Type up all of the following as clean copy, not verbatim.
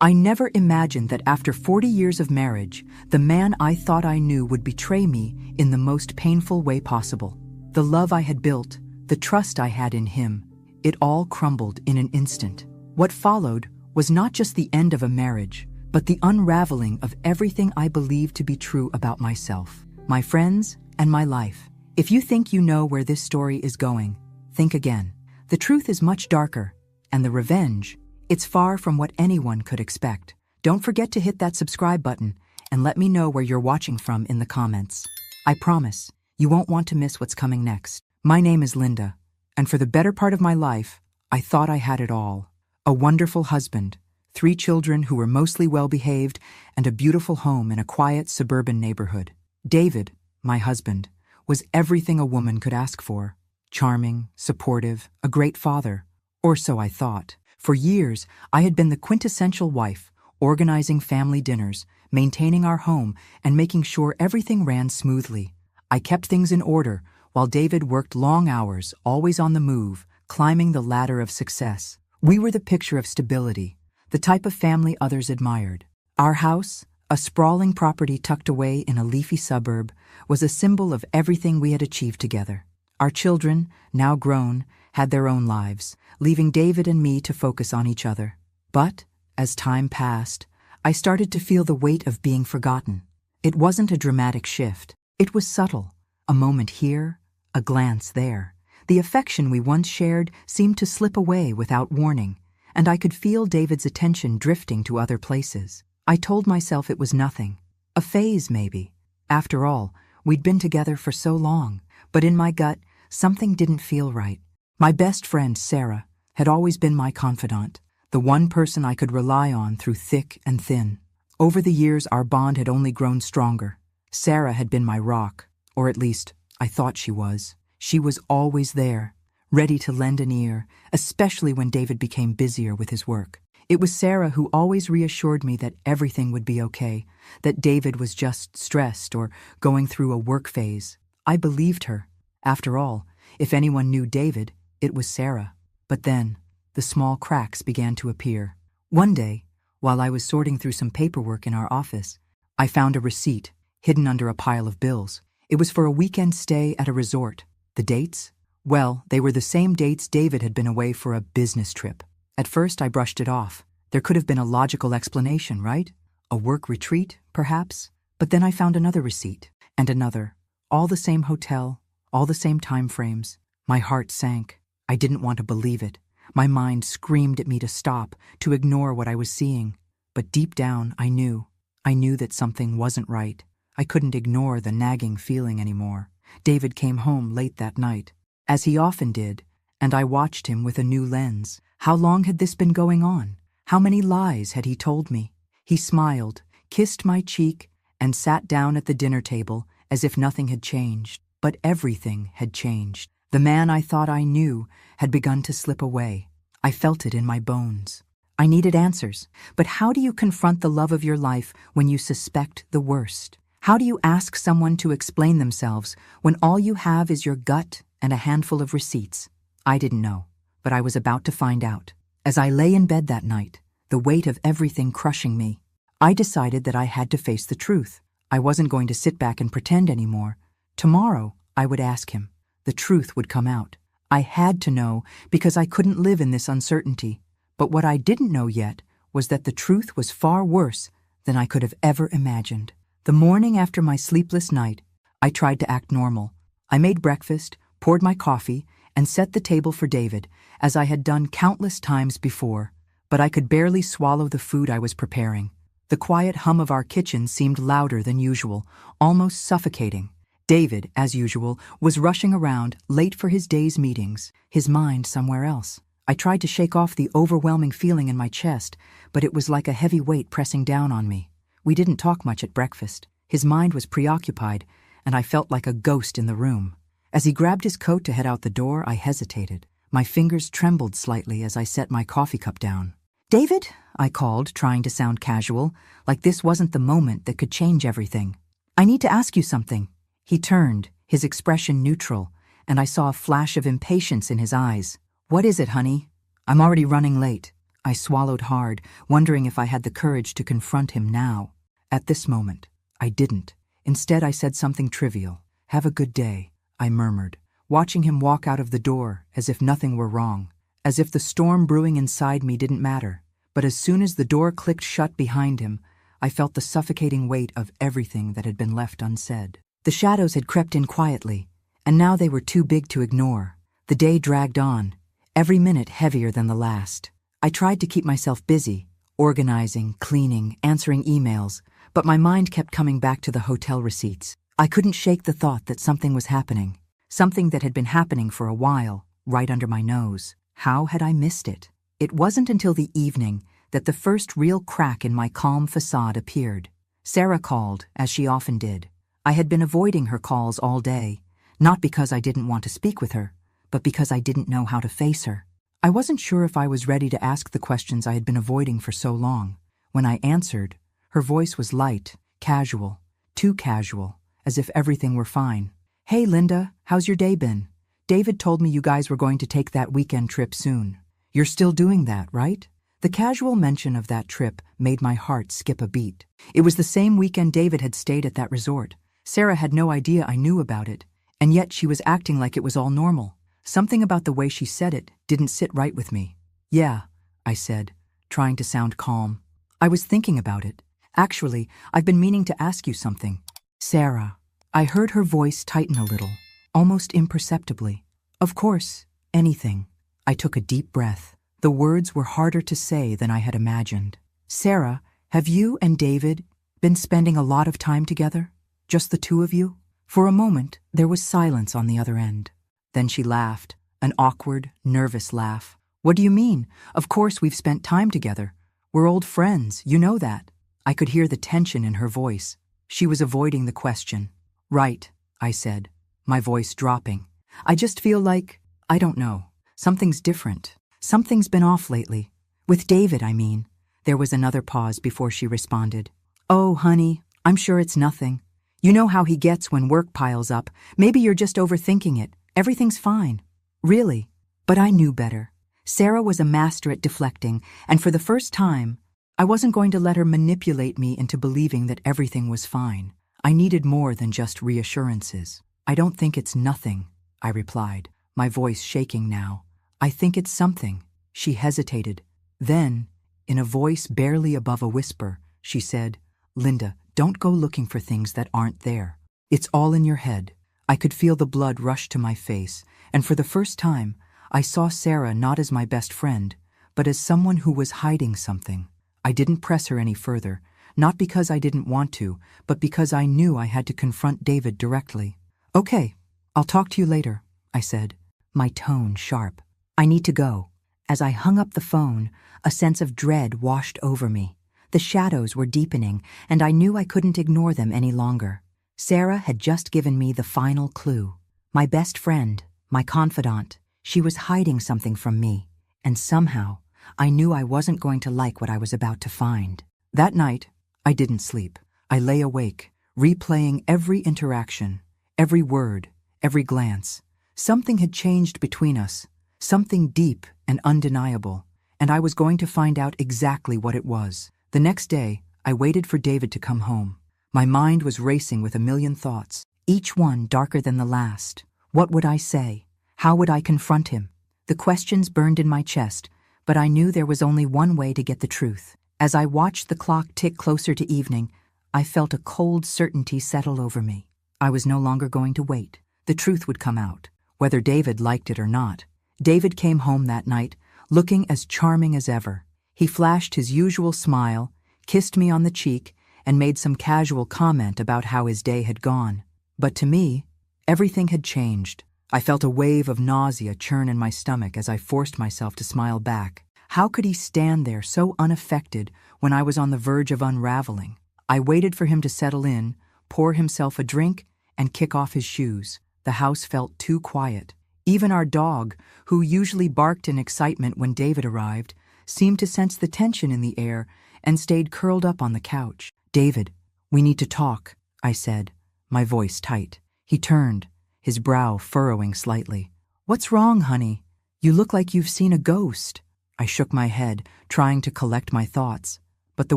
I never imagined that after 40 years of marriage, the man I thought I knew would betray me in the most painful way possible. The love I had built, the trust I had in him, it all crumbled in an instant. What followed was not just the end of a marriage, but the unraveling of everything I believed to be true about myself, my friends, and my life. If you think you know where this story is going, think again. The truth is much darker, and the revenge, it's far from what anyone could expect. Don't forget to hit that subscribe button and let me know where you're watching from in the comments. I promise, you won't want to miss what's coming next. My name is Linda, and for the better part of my life, I thought I had it all. A wonderful husband, 3 children who were mostly well-behaved, and a beautiful home in a quiet suburban neighborhood. David, my husband, was everything a woman could ask for. Charming, supportive, a great father. Or so I thought. For years, I had been the quintessential wife, organizing family dinners, maintaining our home, and making sure everything ran smoothly. I kept things in order, while David worked long hours, always on the move, climbing the ladder of success. We were the picture of stability, the type of family others admired. Our house, a sprawling property tucked away in a leafy suburb, was a symbol of everything we had achieved together. Our children, now grown, had their own lives, leaving David and me to focus on each other. But, as time passed, I started to feel the weight of being forgotten. It wasn't a dramatic shift. It was subtle. A moment here, a glance there. The affection we once shared seemed to slip away without warning, and I could feel David's attention drifting to other places. I told myself it was nothing. A phase, maybe. After all, we'd been together for so long, but in my gut, something didn't feel right. My best friend, Sarah, had always been my confidant, the one person I could rely on through thick and thin. Over the years, our bond had only grown stronger. Sarah had been my rock, or at least, I thought she was. She was always there, ready to lend an ear, especially when David became busier with his work. It was Sarah who always reassured me that everything would be okay, that David was just stressed or going through a work phase. I believed her. After all, if anyone knew David, it was Sarah. But then, the small cracks began to appear. One day, while I was sorting through some paperwork in our office, I found a receipt hidden under a pile of bills. It was for a weekend stay at a resort. The dates? Well, they were the same dates David had been away for a business trip. At first, I brushed it off. There could have been a logical explanation, right? A work retreat, perhaps? But then I found another receipt, and another. All the same hotel, all the same time frames. My heart sank. I didn't want to believe it. My mind screamed at me to stop, to ignore what I was seeing. But deep down, I knew. I knew that something wasn't right. I couldn't ignore the nagging feeling anymore. David came home late that night, as he often did, and I watched him with a new lens. How long had this been going on? How many lies had he told me? He smiled, kissed my cheek, and sat down at the dinner table as if nothing had changed. But everything had changed. The man I thought I knew had begun to slip away. I felt it in my bones. I needed answers. But how do you confront the love of your life when you suspect the worst? How do you ask someone to explain themselves when all you have is your gut and a handful of receipts? I didn't know, but I was about to find out. As I lay in bed that night, the weight of everything crushing me, I decided that I had to face the truth. I wasn't going to sit back and pretend anymore. Tomorrow, I would ask him. The truth would come out. I had to know because I couldn't live in this uncertainty. But what I didn't know yet was that the truth was far worse than I could have ever imagined. The morning after my sleepless night, I tried to act normal. I made breakfast, poured my coffee, and set the table for David, as I had done countless times before. But I could barely swallow the food I was preparing. The quiet hum of our kitchen seemed louder than usual, almost suffocating. David, as usual, was rushing around, late for his day's meetings, his mind somewhere else. I tried to shake off the overwhelming feeling in my chest, but it was like a heavy weight pressing down on me. We didn't talk much at breakfast. His mind was preoccupied, and I felt like a ghost in the room. As he grabbed his coat to head out the door, I hesitated. My fingers trembled slightly as I set my coffee cup down. "David," I called, trying to sound casual, like this wasn't the moment that could change everything. "I need to ask you something." He turned, his expression neutral, and I saw a flash of impatience in his eyes. "What is it, honey?" "I'm already running late." I swallowed hard, wondering if I had the courage to confront him now. At this moment, I didn't. Instead, I said something trivial. "Have a good day," I murmured, watching him walk out of the door as if nothing were wrong, as if the storm brewing inside me didn't matter. But as soon as the door clicked shut behind him, I felt the suffocating weight of everything that had been left unsaid. The shadows had crept in quietly, and now they were too big to ignore. The day dragged on, every minute heavier than the last. I tried to keep myself busy, organizing, cleaning, answering emails, but my mind kept coming back to the hotel receipts. I couldn't shake the thought that something was happening, something that had been happening for a while, right under my nose. How had I missed it? It wasn't until the evening that the first real crack in my calm facade appeared. Sarah called, as she often did. I had been avoiding her calls all day, not because I didn't want to speak with her, but because I didn't know how to face her. I wasn't sure if I was ready to ask the questions I had been avoiding for so long. When I answered, her voice was light, casual, too casual, as if everything were fine. "Hey, Linda, how's your day been? David told me you guys were going to take that weekend trip soon. You're still doing that, right?" The casual mention of that trip made my heart skip a beat. It was the same weekend David had stayed at that resort. Sarah had no idea I knew about it, and yet she was acting like it was all normal. Something about the way she said it didn't sit right with me. "Yeah," I said, trying to sound calm. "I was thinking about it. Actually, I've been meaning to ask you something." "Sarah." I heard her voice tighten a little, almost imperceptibly. "Of course, anything." I took a deep breath. The words were harder to say than I had imagined. "Sarah, have you and David been spending a lot of time together? Just the two of you?" For a moment, there was silence on the other end. Then she laughed, an awkward, nervous laugh. "What do you mean? Of course we've spent time together. We're old friends, you know that." I could hear the tension in her voice. She was avoiding the question. "Right," I said, my voice dropping. "I just feel like, I don't know, something's different. Something's been off lately. With David, I mean." There was another pause before she responded. "Oh, honey, I'm sure it's nothing. You know how he gets when work piles up. Maybe you're just overthinking it. Everything's fine." "Really?" But I knew better. Sarah was a master at deflecting, and for the first time, I wasn't going to let her manipulate me into believing that everything was fine. I needed more than just reassurances. "I don't think it's nothing," I replied, my voice shaking now. "I think it's something." She hesitated. Then, in a voice barely above a whisper, she said, "Linda, don't go looking for things that aren't there. It's all in your head." I could feel the blood rush to my face, and for the first time, I saw Sarah not as my best friend, but as someone who was hiding something. I didn't press her any further, not because I didn't want to, but because I knew I had to confront David directly. "Okay, I'll talk to you later," I said, my tone sharp. "I need to go." As I hung up the phone, a sense of dread washed over me. The shadows were deepening, and I knew I couldn't ignore them any longer. Sarah had just given me the final clue. My best friend, my confidant, she was hiding something from me, and somehow I knew I wasn't going to like what I was about to find. That night, I didn't sleep. I lay awake, replaying every interaction, every word, every glance. Something had changed between us, something deep and undeniable, and I was going to find out exactly what it was. The next day, I waited for David to come home. My mind was racing with a million thoughts, each one darker than the last. What would I say? How would I confront him? The questions burned in my chest, but I knew there was only one way to get the truth. As I watched the clock tick closer to evening, I felt a cold certainty settle over me. I was no longer going to wait. The truth would come out, whether David liked it or not. David came home that night, looking as charming as ever. He flashed his usual smile, kissed me on the cheek, and made some casual comment about how his day had gone. But to me, everything had changed. I felt a wave of nausea churn in my stomach as I forced myself to smile back. How could he stand there so unaffected when I was on the verge of unraveling? I waited for him to settle in, pour himself a drink, and kick off his shoes. The house felt too quiet. Even our dog, who usually barked in excitement when David arrived, seemed to sense the tension in the air and stayed curled up on the couch. "David, we need to talk," I said, my voice tight. He turned, his brow furrowing slightly. "What's wrong, honey? You look like you've seen a ghost." I shook my head, trying to collect my thoughts, but the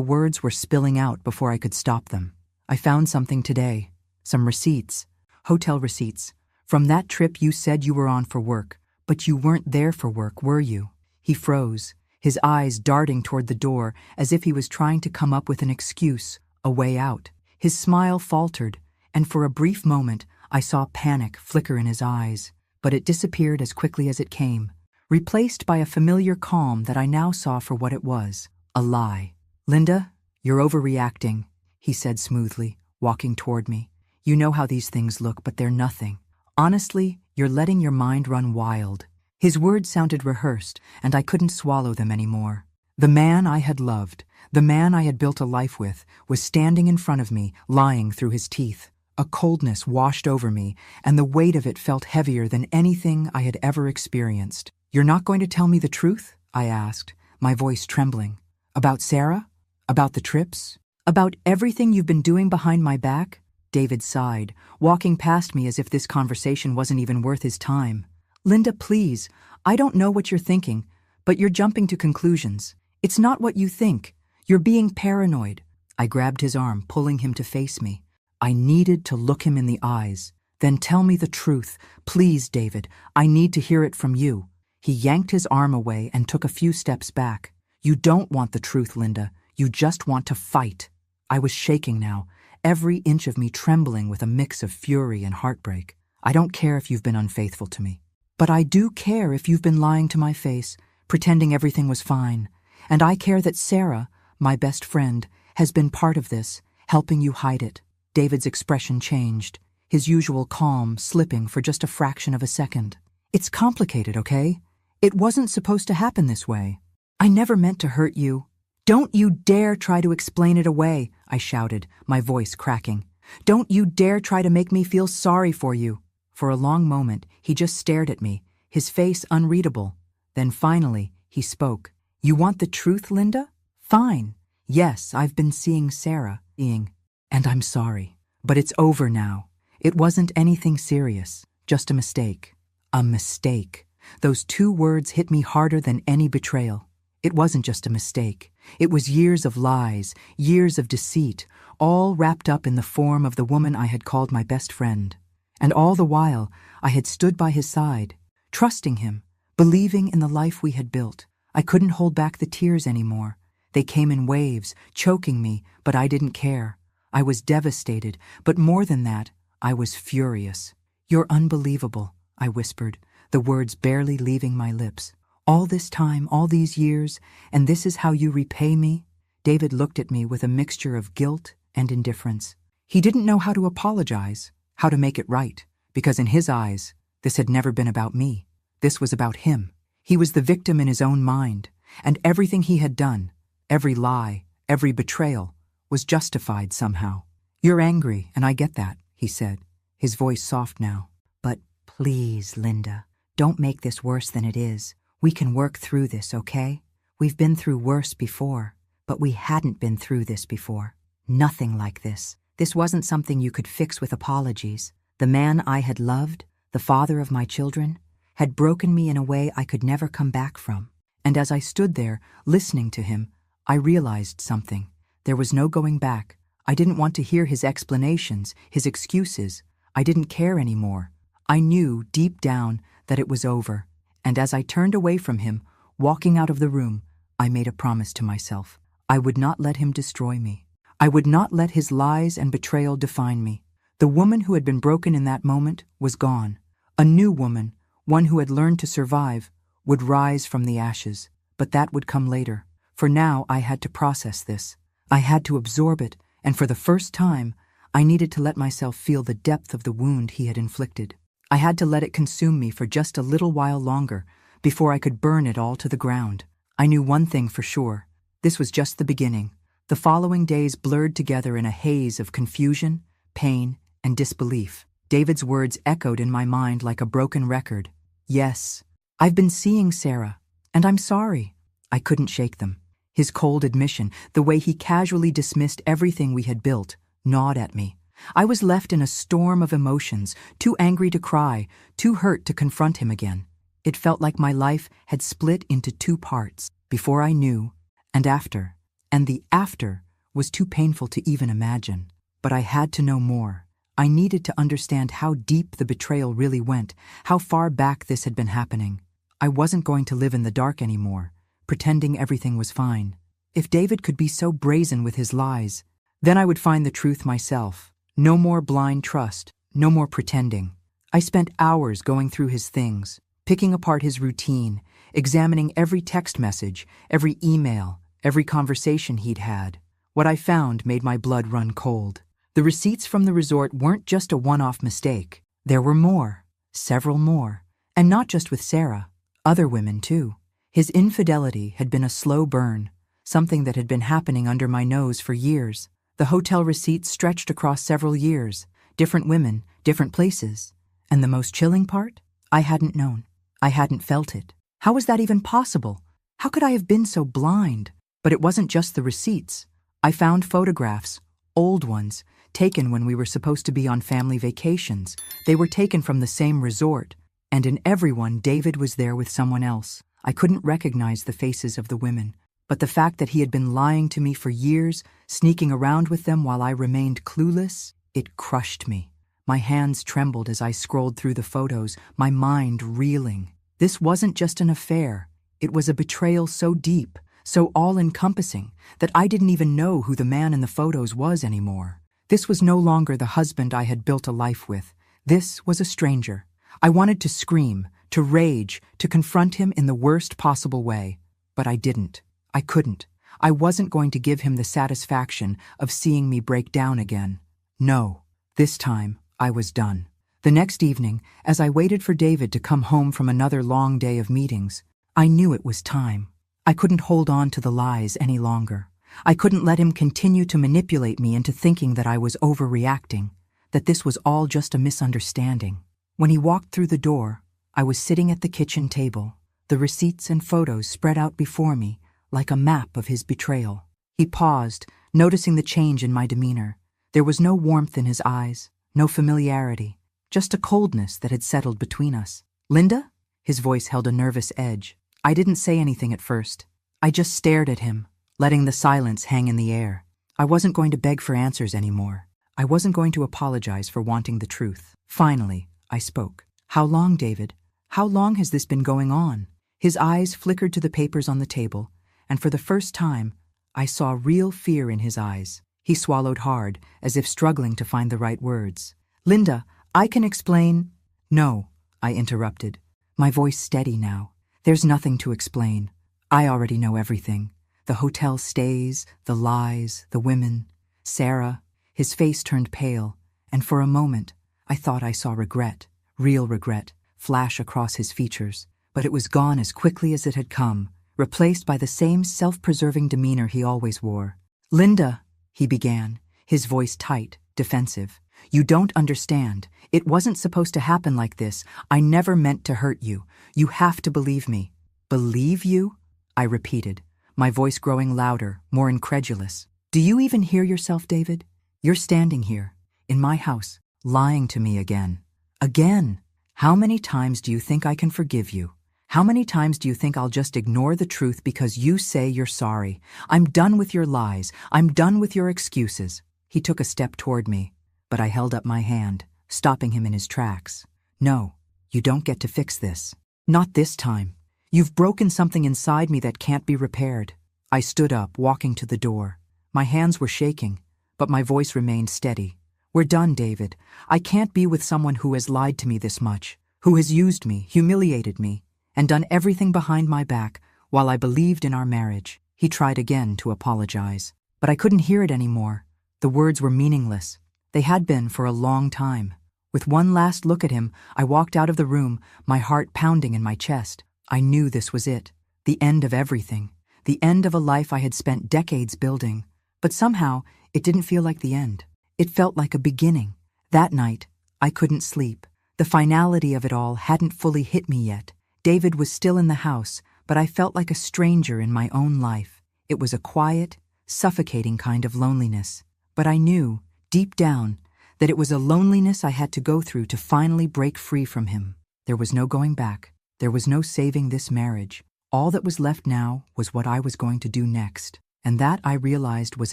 words were spilling out before I could stop them. I found something today. Some receipts. Hotel receipts. From that trip you said you were on for work, but you weren't there for work, were you? He froze, his eyes darting toward the door as if he was trying to come up with an excuse, a way out. His smile faltered, and for a brief moment I saw panic flicker in his eyes, but it disappeared as quickly as it came, replaced by a familiar calm that I now saw for what it was, a lie. "Linda, you're overreacting," he said smoothly, walking toward me. "You know how these things look, but they're nothing. Honestly, you're letting your mind run wild." His words sounded rehearsed, and I couldn't swallow them anymore. The man I had loved, the man I had built a life with, was standing in front of me, lying through his teeth. A coldness washed over me, and the weight of it felt heavier than anything I had ever experienced. "You're not going to tell me the truth?" I asked, my voice trembling. "About Sarah? About the trips? About everything you've been doing behind my back?" David sighed, walking past me as if this conversation wasn't even worth his time. "Linda, please, I don't know what you're thinking, but you're jumping to conclusions. It's not what you think. You're being paranoid." I grabbed his arm, pulling him to face me. I needed to look him in the eyes. "Then tell me the truth. Please, David, I need to hear it from you." He yanked his arm away and took a few steps back. "You don't want the truth, Linda. You just want to fight." I was shaking now, every inch of me trembling with a mix of fury and heartbreak. "I don't care if you've been unfaithful to me. But I do care if you've been lying to my face, pretending everything was fine. And I care that Sarah, my best friend, has been part of this, helping you hide it." David's expression changed, his usual calm slipping for just a fraction of a second. "It's complicated, okay? It wasn't supposed to happen this way. I never meant to hurt you." "Don't you dare try to explain it away," I shouted, my voice cracking. "Don't you dare try to make me feel sorry for you." For a long moment, he just stared at me, his face unreadable. Then finally, he spoke. "You want the truth, Linda? Fine. Yes, I've been seeing Sarah, and I'm sorry. But it's over now. It wasn't anything serious, just a mistake." A mistake. Those two words hit me harder than any betrayal. It wasn't just a mistake. It was years of lies, years of deceit, all wrapped up in the form of the woman I had called my best friend. And all the while, I had stood by his side, trusting him, believing in the life we had built. I couldn't hold back the tears anymore. They came in waves, choking me, but I didn't care. I was devastated, but more than that, I was furious. "You're unbelievable," I whispered, the words barely leaving my lips. "All this time, all these years, and this is how you repay me?" David looked at me with a mixture of guilt and indifference. He didn't know how to apologize, how to make it right, because in his eyes, this had never been about me. This was about him. He was the victim in his own mind, and everything he had done, every lie, every betrayal, was justified somehow. "You're angry, and I get that," he said, his voice soft now. "But please, Linda, don't make this worse than it is. We can work through this, okay? We've been through worse before, but we hadn't been through this before. Nothing like this. This wasn't something you could fix with apologies. The man I had loved, the father of my children, had broken me in a way I could never come back from." And as I stood there, listening to him, I realized something. There was no going back. I didn't want to hear his explanations, his excuses. I didn't care anymore. I knew, deep down, that it was over. And as I turned away from him, walking out of the room, I made a promise to myself. I would not let him destroy me. I would not let his lies and betrayal define me. The woman who had been broken in that moment was gone. A new woman, one who had learned to survive, would rise from the ashes. But that would come later. For now, I had to process this. I had to absorb it, and for the first time, I needed to let myself feel the depth of the wound he had inflicted. I had to let it consume me for just a little while longer before I could burn it all to the ground. I knew one thing for sure. This was just the beginning. The following days blurred together in a haze of confusion, pain, and disbelief. David's words echoed in my mind like a broken record. "Yes, I've been seeing Sarah, and I'm sorry." I couldn't shake them. His cold admission, the way he casually dismissed everything we had built, gnawed at me. I was left in a storm of emotions, too angry to cry, too hurt to confront him again. It felt like my life had split into two parts, before I knew, and after. And the after was too painful to even imagine. But I had to know more. I needed to understand how deep the betrayal really went, how far back this had been happening. I wasn't going to live in the dark anymore, pretending everything was fine. If David could be so brazen with his lies, then I would find the truth myself. No more blind trust, no more pretending. I spent hours going through his things, picking apart his routine, examining every text message, every email, every conversation he'd had. What I found made my blood run cold. The receipts from the resort weren't just a one-off mistake. There were more, several more, and not just with Sarah, other women too. His infidelity had been a slow burn, something that had been happening under my nose for years. The hotel receipts stretched across several years, different women, different places. And the most chilling part? I hadn't known. I hadn't felt it. How was that even possible? How could I have been so blind? But it wasn't just the receipts. I found photographs, old ones, taken when we were supposed to be on family vacations. They were taken from the same resort, and in every one David was there with someone else. I couldn't recognize the faces of the women, but the fact that he had been lying to me for years, sneaking around with them while I remained clueless, it crushed me. My hands trembled as I scrolled through the photos, my mind reeling. This wasn't just an affair. It was a betrayal so deep, so all-encompassing, that I didn't even know who the man in the photos was anymore. This was no longer the husband I had built a life with. This was a stranger. I wanted to scream, to rage, to confront him in the worst possible way. But I didn't. I couldn't. I wasn't going to give him the satisfaction of seeing me break down again. No. This time, I was done. The next evening, as I waited for David to come home from another long day of meetings, I knew it was time. I couldn't hold on to the lies any longer. I couldn't let him continue to manipulate me into thinking that I was overreacting, that this was all just a misunderstanding. When he walked through the door, I was sitting at the kitchen table, the receipts and photos spread out before me like a map of his betrayal. He paused, noticing the change in my demeanor. There was no warmth in his eyes, no familiarity, just a coldness that had settled between us. "Linda?" His voice held a nervous edge. I didn't say anything at first. I just stared at him, letting the silence hang in the air. I wasn't going to beg for answers anymore. I wasn't going to apologize for wanting the truth. Finally, I spoke. "How long, David? How long has this been going on?" His eyes flickered to the papers on the table, and for the first time, I saw real fear in his eyes. He swallowed hard, as if struggling to find the right words. "Linda, I can explain—" "No," I interrupted, my voice steady now. "There's nothing to explain. I already know everything. The hotel stays, the lies, the women. Sarah." His face turned pale, and for a moment, I thought I saw regret, real regret, flash across his features. But it was gone as quickly as it had come, replaced by the same self-preserving demeanor he always wore. "Linda," he began, his voice tight, defensive. "You don't understand. It wasn't supposed to happen like this. I never meant to hurt you. You have to believe me." "Believe you?" I repeated, my voice growing louder, more incredulous. "Do you even hear yourself, David? You're standing here, in my house, lying to me again. Again! How many times do you think I can forgive you? How many times do you think I'll just ignore the truth because you say you're sorry? I'm done with your lies. I'm done with your excuses." He took a step toward me, but I held up my hand, stopping him in his tracks. "No, you don't get to fix this. Not this time. You've broken something inside me that can't be repaired." I stood up, walking to the door. My hands were shaking, but my voice remained steady. "We're done, David. I can't be with someone who has lied to me this much, who has used me, humiliated me, and done everything behind my back while I believed in our marriage." He tried again to apologize, but I couldn't hear it anymore. The words were meaningless. They had been for a long time. With one last look at him, I walked out of the room, my heart pounding in my chest. I knew this was it, the end of everything, the end of a life I had spent decades building. But somehow, it didn't feel like the end. It felt like a beginning. That night, I couldn't sleep. The finality of it all hadn't fully hit me yet. David was still in the house, but I felt like a stranger in my own life. It was a quiet, suffocating kind of loneliness. But I knew, deep down, that it was a loneliness I had to go through to finally break free from him. There was no going back. There was no saving this marriage. All that was left now was what I was going to do next. And that, I realized, was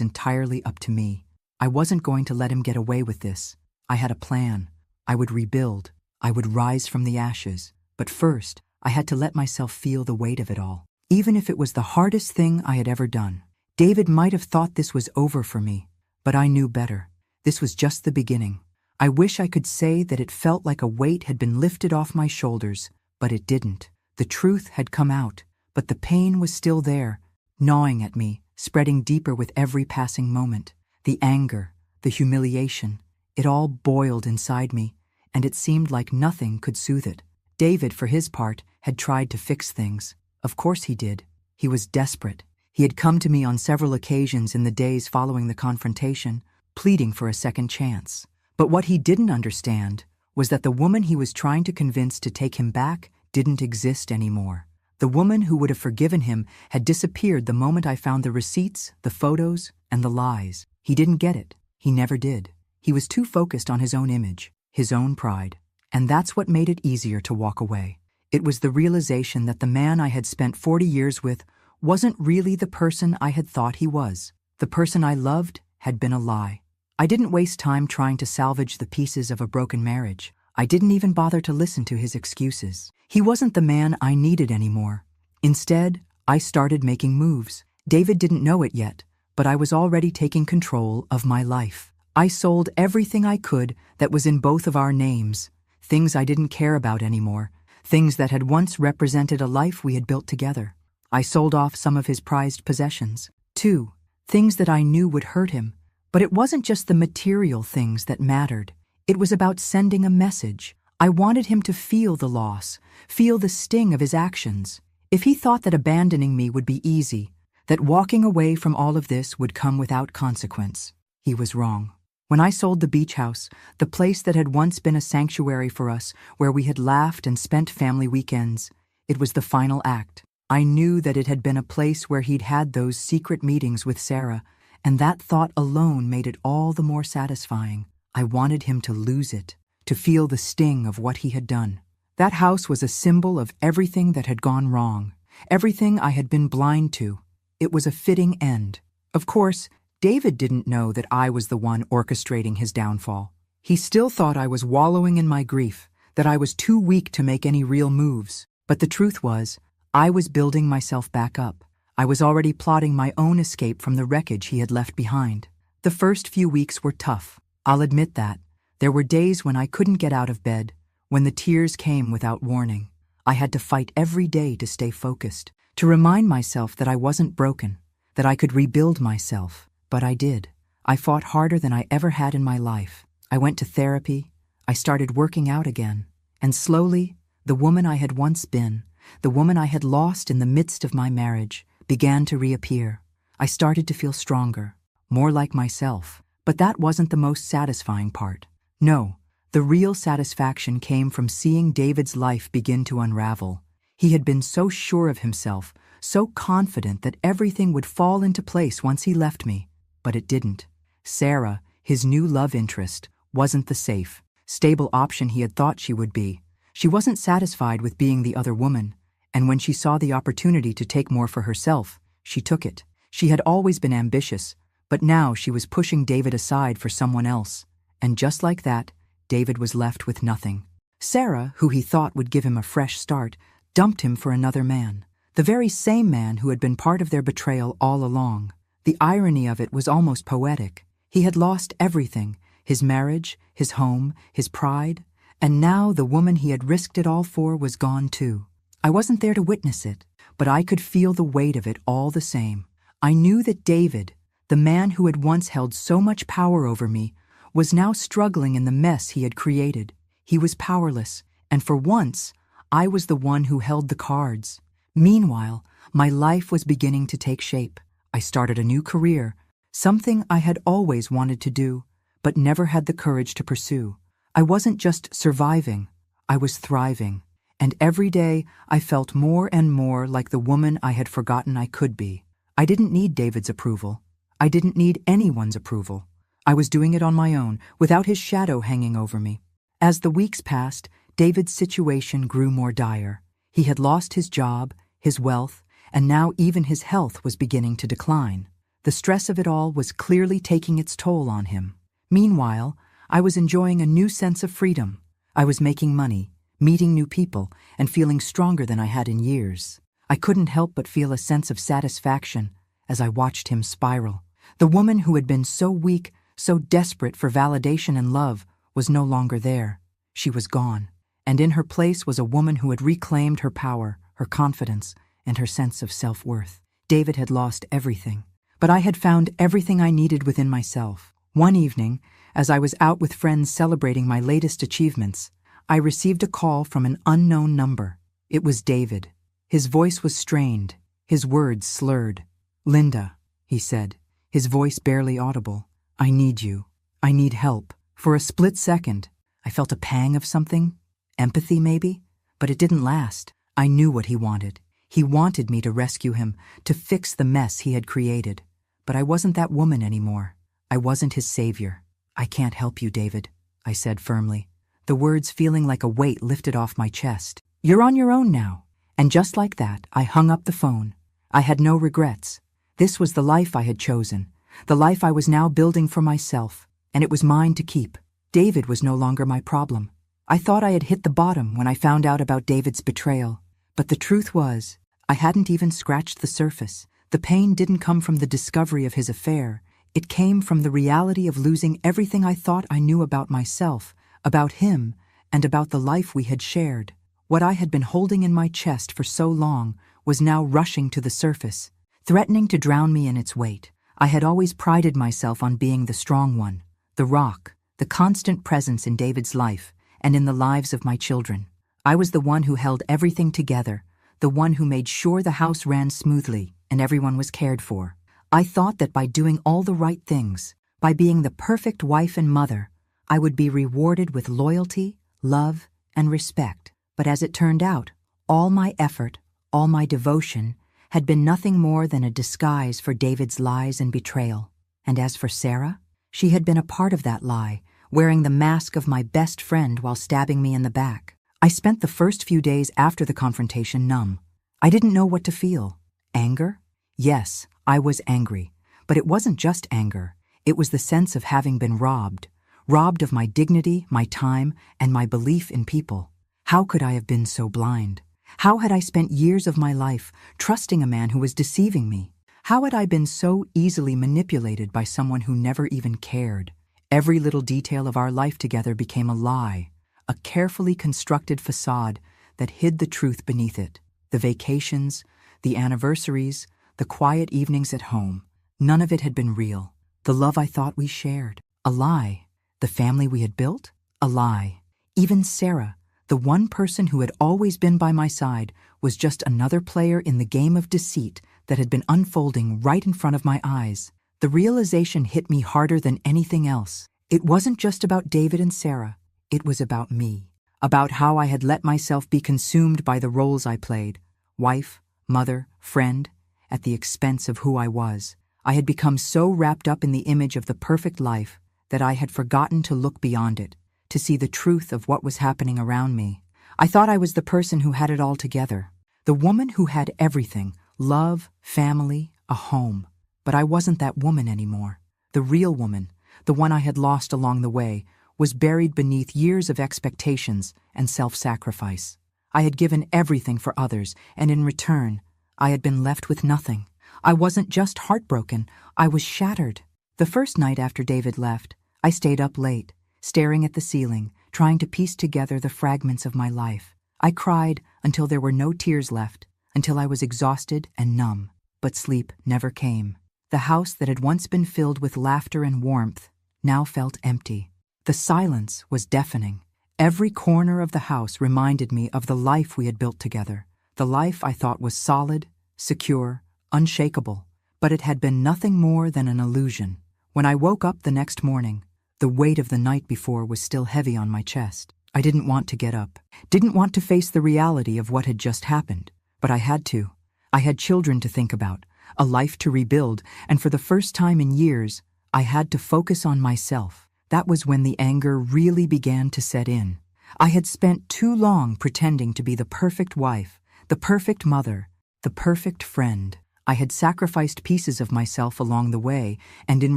entirely up to me. I wasn't going to let him get away with this. I had a plan. I would rebuild. I would rise from the ashes. But first, I had to let myself feel the weight of it all. Even if it was the hardest thing I had ever done. David might have thought this was over for me, but I knew better. This was just the beginning. I wish I could say that it felt like a weight had been lifted off my shoulders, but it didn't. The truth had come out, but the pain was still there, gnawing at me, spreading deeper with every passing moment. The anger, the humiliation, it all boiled inside me, and it seemed like nothing could soothe it. David, for his part, had tried to fix things. Of course he did. He was desperate. He had come to me on several occasions in the days following the confrontation, pleading for a second chance. But what he didn't understand was that the woman he was trying to convince to take him back didn't exist anymore. The woman who would have forgiven him had disappeared the moment I found the receipts, the photos, and the lies. He didn't get it. He never did. He was too focused on his own image, his own pride. And that's what made it easier to walk away. It was the realization that the man I had spent 40 years with wasn't really the person I had thought he was. The person I loved had been a lie. I didn't waste time trying to salvage the pieces of a broken marriage. I didn't even bother to listen to his excuses. He wasn't the man I needed anymore. Instead, I started making moves. David didn't know it yet, but I was already taking control of my life. I sold everything I could that was in both of our names, things I didn't care about anymore, things that had once represented a life we had built together. I sold off some of his prized possessions, too, things that I knew would hurt him. But it wasn't just the material things that mattered. It was about sending a message. I wanted him to feel the loss, feel the sting of his actions. If he thought that abandoning me would be easy, that walking away from all of this would come without consequence, he was wrong. When I sold the beach house, the place that had once been a sanctuary for us, where we had laughed and spent family weekends, it was the final act. I knew that it had been a place where he'd had those secret meetings with Sarah, and that thought alone made it all the more satisfying. I wanted him to lose it, to feel the sting of what he had done. That house was a symbol of everything that had gone wrong, everything I had been blind to. It was a fitting end. Of course, David didn't know that I was the one orchestrating his downfall. He still thought I was wallowing in my grief, that I was too weak to make any real moves. But the truth was, I was building myself back up. I was already plotting my own escape from the wreckage he had left behind. The first few weeks were tough. I'll admit that. There were days when I couldn't get out of bed, when the tears came without warning. I had to fight every day to stay focused, to remind myself that I wasn't broken, that I could rebuild myself. But I did. I fought harder than I ever had in my life. I went to therapy. I started working out again. And slowly, the woman I had once been, the woman I had lost in the midst of my marriage, began to reappear. I started to feel stronger, more like myself. But that wasn't the most satisfying part. No, the real satisfaction came from seeing David's life begin to unravel. He had been so sure of himself, so confident that everything would fall into place once he left me. But it didn't. Sarah, his new love interest, wasn't the safe, stable option he had thought she would be. She wasn't satisfied with being the other woman, and when she saw the opportunity to take more for herself, she took it. She had always been ambitious, but now she was pushing David aside for someone else. And just like that, David was left with nothing. Sarah, who he thought would give him a fresh start, dumped him for another man, the very same man who had been part of their betrayal all along. The irony of it was almost poetic. He had lost everything, his marriage, his home, his pride, and now the woman he had risked it all for was gone too. I wasn't there to witness it, but I could feel the weight of it all the same. I knew that David, the man who had once held so much power over me, was now struggling in the mess he had created. He was powerless, and for once, I was the one who held the cards. Meanwhile, my life was beginning to take shape. I started a new career, something I had always wanted to do, but never had the courage to pursue. I wasn't just surviving, I was thriving. And every day, I felt more and more like the woman I had forgotten I could be. I didn't need David's approval. I didn't need anyone's approval. I was doing it on my own, without his shadow hanging over me. As the weeks passed, David's situation grew more dire. He had lost his job, his wealth, and now even his health was beginning to decline. The stress of it all was clearly taking its toll on him. Meanwhile, I was enjoying a new sense of freedom. I was making money, meeting new people, and feeling stronger than I had in years. I couldn't help but feel a sense of satisfaction as I watched him spiral. The woman who had been so weak, so desperate for validation and love, was no longer there. She was gone, and in her place was a woman who had reclaimed her power, her confidence, and her sense of self-worth. David had lost everything, but I had found everything I needed within myself. One evening, as I was out with friends celebrating my latest achievements, I received a call from an unknown number. It was David. His voice was strained, his words slurred. "Linda," he said, his voice barely audible. "I need you. I need help." For a split second, I felt a pang of something, empathy maybe, but it didn't last. I knew what he wanted. He wanted me to rescue him, to fix the mess he had created. But I wasn't that woman anymore. I wasn't his savior. "I can't help you, David," I said firmly, the words feeling like a weight lifted off my chest. "You're on your own now." And just like that, I hung up the phone. I had no regrets. This was the life I had chosen, the life I was now building for myself, and it was mine to keep. David was no longer my problem. I thought I had hit the bottom when I found out about David's betrayal. But the truth was, I hadn't even scratched the surface. The pain didn't come from the discovery of his affair. It came from the reality of losing everything I thought I knew about myself, about him, and about the life we had shared. What I had been holding in my chest for so long was now rushing to the surface, threatening to drown me in its weight. I had always prided myself on being the strong one, the rock, the constant presence in David's life and in the lives of my children. I was the one who held everything together, the one who made sure the house ran smoothly and everyone was cared for. I thought that by doing all the right things, by being the perfect wife and mother, I would be rewarded with loyalty, love, and respect. But as it turned out, all my effort, all my devotion, had been nothing more than a disguise for David's lies and betrayal. And as for Sarah, she had been a part of that lie, wearing the mask of my best friend while stabbing me in the back. I spent the first few days after the confrontation numb. I didn't know what to feel. Anger? Yes, I was angry. But it wasn't just anger. It was the sense of having been robbed of my dignity, my time, and my belief in people. How could I have been so blind? How had I spent years of my life trusting a man who was deceiving me? How had I been so easily manipulated by someone who never even cared? Every little detail of our life together became a lie, a carefully constructed facade that hid the truth beneath it. The vacations, the anniversaries, the quiet evenings at home, none of it had been real. The love I thought we shared, a lie. The family we had built, a lie. Even Sarah, the one person who had always been by my side, was just another player in the game of deceit that had been unfolding right in front of my eyes. The realization hit me harder than anything else. It wasn't just about David and Sarah. It was about me, about how I had let myself be consumed by the roles I played, wife, mother, friend, at the expense of who I was. I had become so wrapped up in the image of the perfect life that I had forgotten to look beyond it, to see the truth of what was happening around me. I thought I was the person who had it all together, the woman who had everything, love, family, a home. But I wasn't that woman anymore. The real woman, the one I had lost along the way, was buried beneath years of expectations and self-sacrifice. I had given everything for others, and in return, I had been left with nothing. I wasn't just heartbroken, I was shattered. The first night after David left, I stayed up late, staring at the ceiling, trying to piece together the fragments of my life. I cried until there were no tears left, until I was exhausted and numb. But sleep never came. The house that had once been filled with laughter and warmth now felt empty. The silence was deafening. Every corner of the house reminded me of the life we had built together, the life I thought was solid, secure, unshakable. But it had been nothing more than an illusion. When I woke up the next morning, the weight of the night before was still heavy on my chest. I didn't want to get up, didn't want to face the reality of what had just happened. But I had to. I had children to think about, a life to rebuild, and for the first time in years, I had to focus on myself. That was when the anger really began to set in. I had spent too long pretending to be the perfect wife, the perfect mother, the perfect friend. I had sacrificed pieces of myself along the way, and in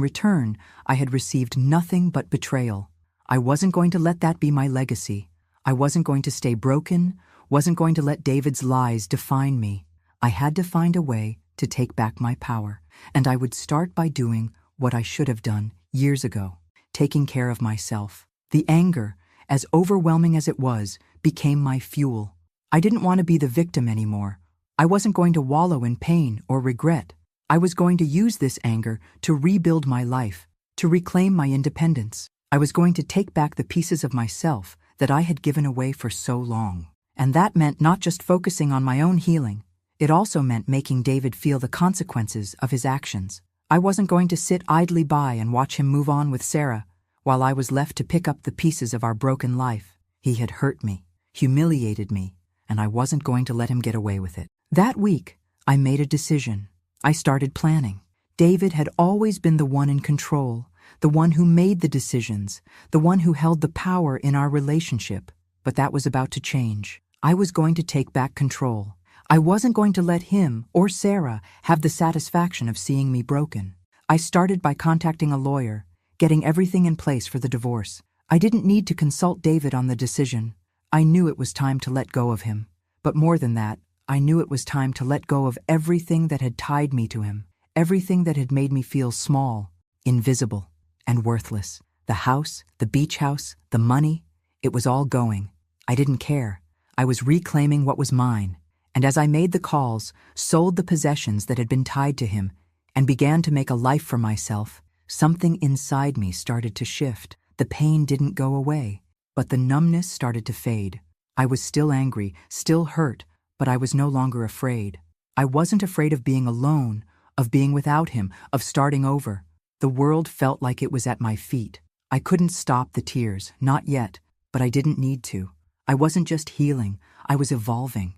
return, I had received nothing but betrayal. I wasn't going to let that be my legacy. I wasn't going to stay broken, wasn't going to let David's lies define me. I had to find a way to take back my power, and I would start by doing what I should have done years ago, taking care of myself. The anger, as overwhelming as it was, became my fuel. I didn't want to be the victim anymore. I wasn't going to wallow in pain or regret. I was going to use this anger to rebuild my life, to reclaim my independence. I was going to take back the pieces of myself that I had given away for so long. And that meant not just focusing on my own healing. It also meant making David feel the consequences of his actions. I wasn't going to sit idly by and watch him move on with Sarah, while I was left to pick up the pieces of our broken life. He had hurt me, humiliated me, and I wasn't going to let him get away with it. That week, I made a decision. I started planning. David had always been the one in control, the one who made the decisions, the one who held the power in our relationship. But that was about to change. I was going to take back control. I wasn't going to let him or Sarah have the satisfaction of seeing me broken. I started by contacting a lawyer, getting everything in place for the divorce. I didn't need to consult David on the decision. I knew it was time to let go of him. But more than that, I knew it was time to let go of everything that had tied me to him, everything that had made me feel small, invisible, and worthless. The house, the beach house, the money, it was all going. I didn't care. I was reclaiming what was mine. And as I made the calls, sold the possessions that had been tied to him, and began to make a life for myself, something inside me started to shift. The pain didn't go away, but the numbness started to fade. I was still angry, still hurt, but I was no longer afraid. I wasn't afraid of being alone, of being without him, of starting over. The world felt like it was at my feet. I couldn't stop the tears, not yet, but I didn't need to. I wasn't just healing, I was evolving.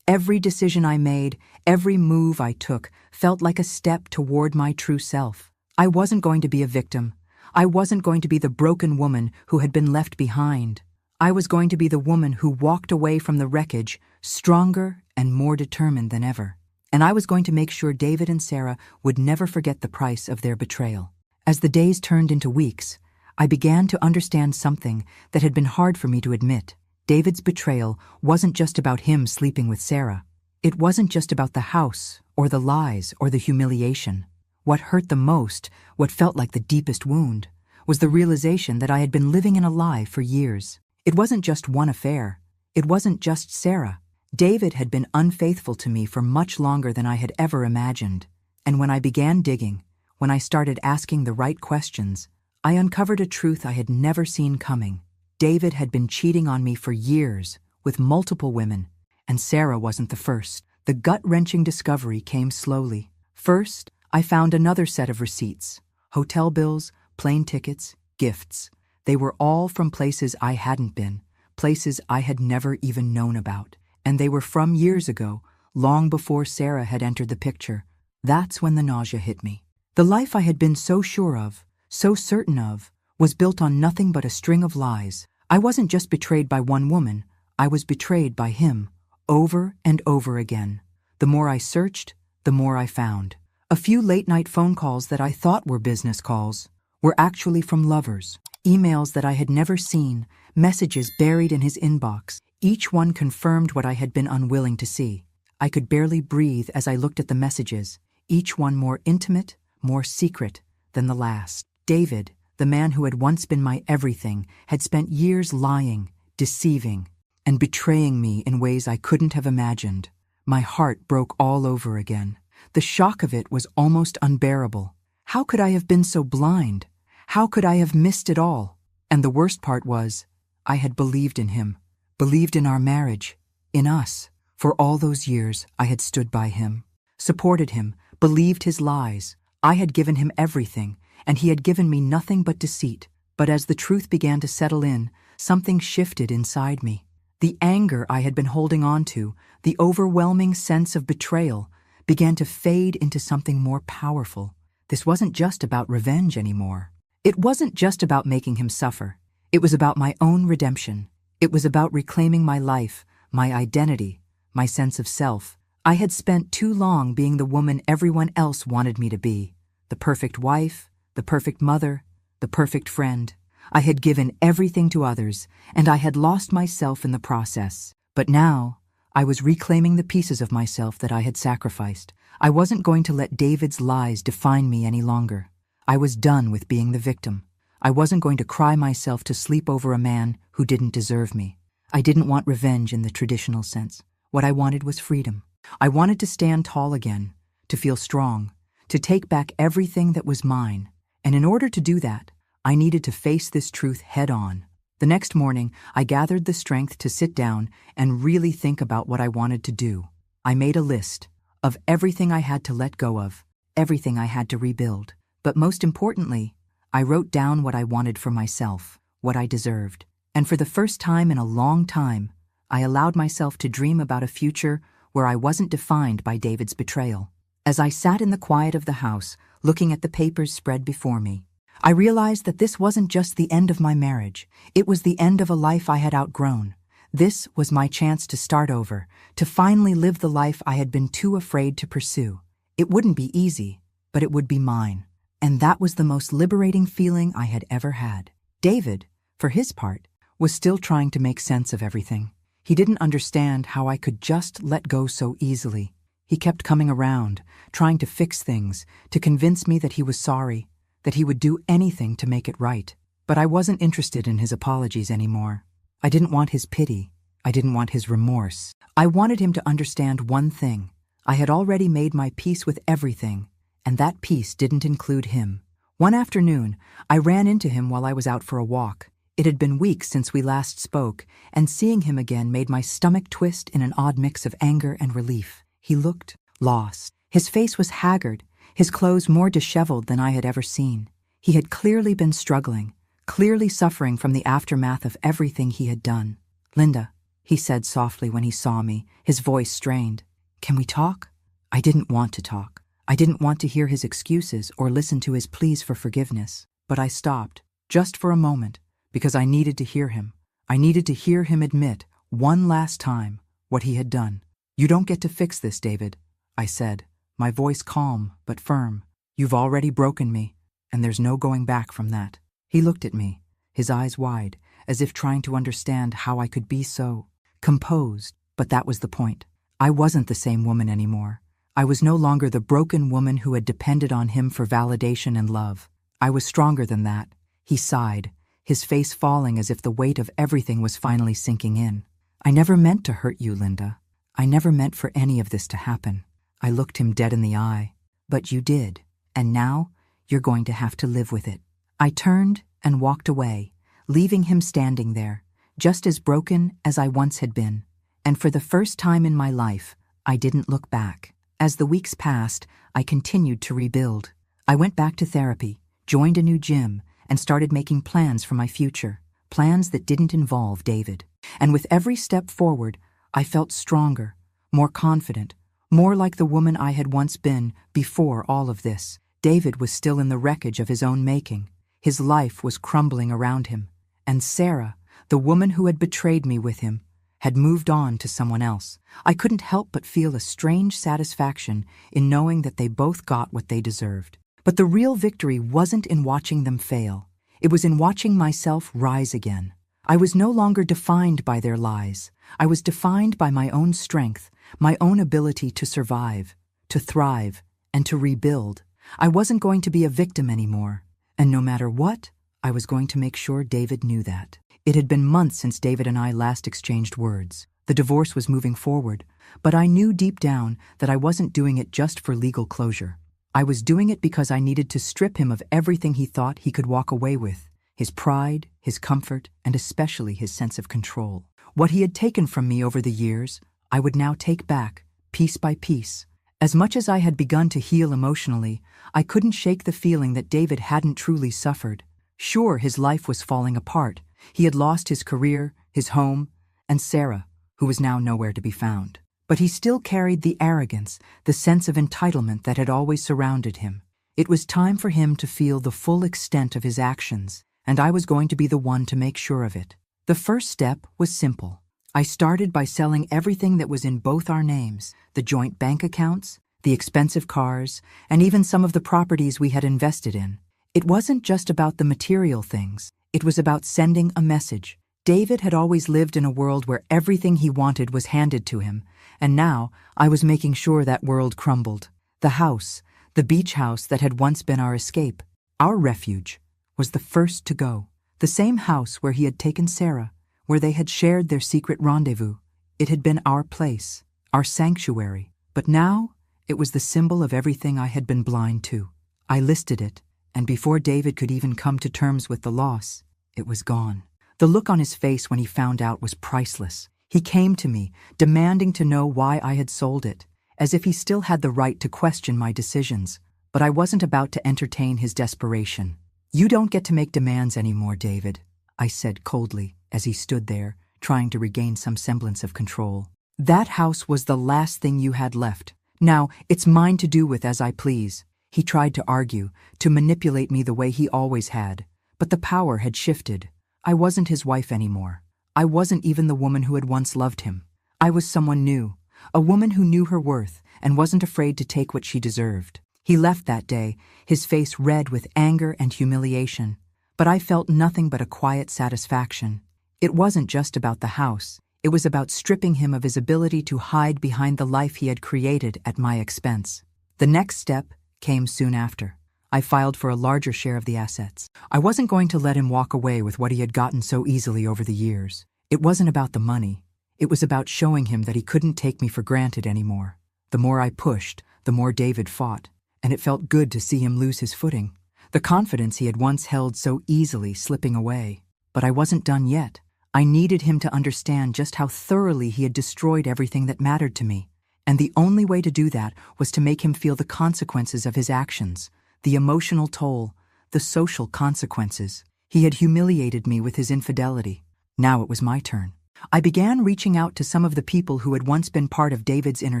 Every decision I made, every move I took, felt like a step toward my true self. I wasn't going to be a victim. I wasn't going to be the broken woman who had been left behind. I was going to be the woman who walked away from the wreckage, stronger and more determined than ever. And I was going to make sure David and Sarah would never forget the price of their betrayal. As the days turned into weeks, I began to understand something that had been hard for me to admit. David's betrayal wasn't just about him sleeping with Sarah. It wasn't just about the house, or the lies, or the humiliation. What hurt the most, what felt like the deepest wound, was the realization that I had been living in a lie for years. It wasn't just one affair. It wasn't just Sarah. David had been unfaithful to me for much longer than I had ever imagined. And when I began digging, when I started asking the right questions, I uncovered a truth I had never seen coming. David had been cheating on me for years, with multiple women, and Sarah wasn't the first. The gut-wrenching discovery came slowly. First, I found another set of receipts: hotel bills, plane tickets, gifts. They were all from places I hadn't been, places I had never even known about. And they were from years ago, long before Sarah had entered the picture. That's when the nausea hit me. The life I had been so sure of, so certain of, was built on nothing but a string of lies. I wasn't just betrayed by one woman, I was betrayed by him, over and over again. The more I searched, the more I found. A few late-night phone calls that I thought were business calls were actually from lovers. Emails that I had never seen, messages buried in his inbox. Each one confirmed what I had been unwilling to see. I could barely breathe as I looked at the messages, each one more intimate, more secret than the last. David, the man who had once been my everything, had spent years lying, deceiving, and betraying me in ways I couldn't have imagined. My heart broke all over again. The shock of it was almost unbearable. How could I have been so blind? How could I have missed it all? And the worst part was, I had believed in him, believed in our marriage, in us. For all those years, I had stood by him, supported him, believed his lies. I had given him everything, and he had given me nothing but deceit. But as the truth began to settle in, something shifted inside me. The anger I had been holding on to, the overwhelming sense of betrayal, began to fade into something more powerful. This wasn't just about revenge anymore. It wasn't just about making him suffer. It was about my own redemption. It was about reclaiming my life, my identity, my sense of self. I had spent too long being the woman everyone else wanted me to be. The perfect wife, the perfect mother, the perfect friend. I had given everything to others, and I had lost myself in the process. But now, I was reclaiming the pieces of myself that I had sacrificed. I wasn't going to let David's lies define me any longer. I was done with being the victim. I wasn't going to cry myself to sleep over a man who didn't deserve me. I didn't want revenge in the traditional sense. What I wanted was freedom. I wanted to stand tall again, to feel strong, to take back everything that was mine. And in order to do that, I needed to face this truth head on. The next morning, I gathered the strength to sit down and really think about what I wanted to do. I made a list of everything I had to let go of, everything I had to rebuild. But most importantly, I wrote down what I wanted for myself, what I deserved. And for the first time in a long time, I allowed myself to dream about a future where I wasn't defined by David's betrayal. As I sat in the quiet of the house, looking at the papers spread before me, I realized that this wasn't just the end of my marriage. It was the end of a life I had outgrown. This was my chance to start over, to finally live the life I had been too afraid to pursue. It wouldn't be easy, but it would be mine. And that was the most liberating feeling I had ever had. David, for his part, was still trying to make sense of everything. He didn't understand how I could just let go so easily. He kept coming around, trying to fix things, to convince me that he was sorry, that he would do anything to make it right. But I wasn't interested in his apologies anymore. I didn't want his pity. I didn't want his remorse. I wanted him to understand one thing. I had already made my peace with everything, and that peace didn't include him. One afternoon, I ran into him while I was out for a walk. It had been weeks since we last spoke, and seeing him again made my stomach twist in an odd mix of anger and relief. He looked lost. His face was haggard, his clothes more disheveled than I had ever seen. He had clearly been struggling, clearly suffering from the aftermath of everything he had done. "Linda," he said softly when he saw me, his voice strained. "Can we talk?" I didn't want to talk. I didn't want to hear his excuses or listen to his pleas for forgiveness. But I stopped, just for a moment, because I needed to hear him. I needed to hear him admit, one last time, what he had done. "You don't get to fix this, David," I said, my voice calm but firm. "You've already broken me, and there's no going back from that." He looked at me, his eyes wide, as if trying to understand how I could be so composed. But that was the point. I wasn't the same woman anymore. I was no longer the broken woman who had depended on him for validation and love. I was stronger than that. He sighed, his face falling as if the weight of everything was finally sinking in. "I never meant to hurt you, Linda. I never meant for any of this to happen." I looked him dead in the eye. "But you did, and now you're going to have to live with it." I turned and walked away, leaving him standing there, just as broken as I once had been. And for the first time in my life, I didn't look back. As the weeks passed, I continued to rebuild. I went back to therapy, joined a new gym, and started making plans for my future, plans that didn't involve David. And with every step forward, I felt stronger, more confident, more like the woman I had once been before all of this. David was still in the wreckage of his own making. His life was crumbling around him. And Sarah, the woman who had betrayed me with him, had moved on to someone else. I couldn't help but feel a strange satisfaction in knowing that they both got what they deserved. But the real victory wasn't in watching them fail. It was in watching myself rise again. I was no longer defined by their lies. I was defined by my own strength, my own ability to survive, to thrive, and to rebuild. I wasn't going to be a victim anymore. And no matter what, I was going to make sure David knew that. It had been months since David and I last exchanged words. The divorce was moving forward, but I knew deep down that I wasn't doing it just for legal closure. I was doing it because I needed to strip him of everything he thought he could walk away with: his pride, his comfort, and especially his sense of control. What he had taken from me over the years, I would now take back, piece by piece. As much as I had begun to heal emotionally, I couldn't shake the feeling that David hadn't truly suffered. Sure, his life was falling apart. He had lost his career, his home, and Sarah, who was now nowhere to be found. But he still carried the arrogance, the sense of entitlement that had always surrounded him. It was time for him to feel the full extent of his actions, and I was going to be the one to make sure of it. The first step was simple. I started by selling everything that was in both our names, the joint bank accounts, the expensive cars, and even some of the properties we had invested in. It wasn't just about the material things. It was about sending a message. David had always lived in a world where everything he wanted was handed to him, and now I was making sure that world crumbled. The house, the beach house that had once been our escape, our refuge, was the first to go. The same house where he had taken Sarah, where they had shared their secret rendezvous. It had been our place, our sanctuary. But now, it was the symbol of everything I had been blind to. I listed it, and before David could even come to terms with the loss, it was gone. The look on his face when he found out was priceless. He came to me, demanding to know why I had sold it, as if he still had the right to question my decisions. But I wasn't about to entertain his desperation. "You don't get to make demands anymore, David," I said coldly as he stood there, trying to regain some semblance of control. "That house was the last thing you had left. Now, it's mine to do with as I please." He tried to argue, to manipulate me the way he always had, but the power had shifted. I wasn't his wife anymore. I wasn't even the woman who had once loved him. I was someone new, a woman who knew her worth and wasn't afraid to take what she deserved. He left that day, his face red with anger and humiliation, but I felt nothing but a quiet satisfaction. It wasn't just about the house. It was about stripping him of his ability to hide behind the life he had created at my expense. The next step came soon after. I filed for a larger share of the assets. I wasn't going to let him walk away with what he had gotten so easily over the years. It wasn't about the money. It was about showing him that he couldn't take me for granted anymore. The more I pushed, the more David fought, and it felt good to see him lose his footing. The confidence he had once held so easily slipping away. But I wasn't done yet. I needed him to understand just how thoroughly he had destroyed everything that mattered to me. And the only way to do that was to make him feel the consequences of his actions, the emotional toll, the social consequences. He had humiliated me with his infidelity. Now it was my turn. I began reaching out to some of the people who had once been part of David's inner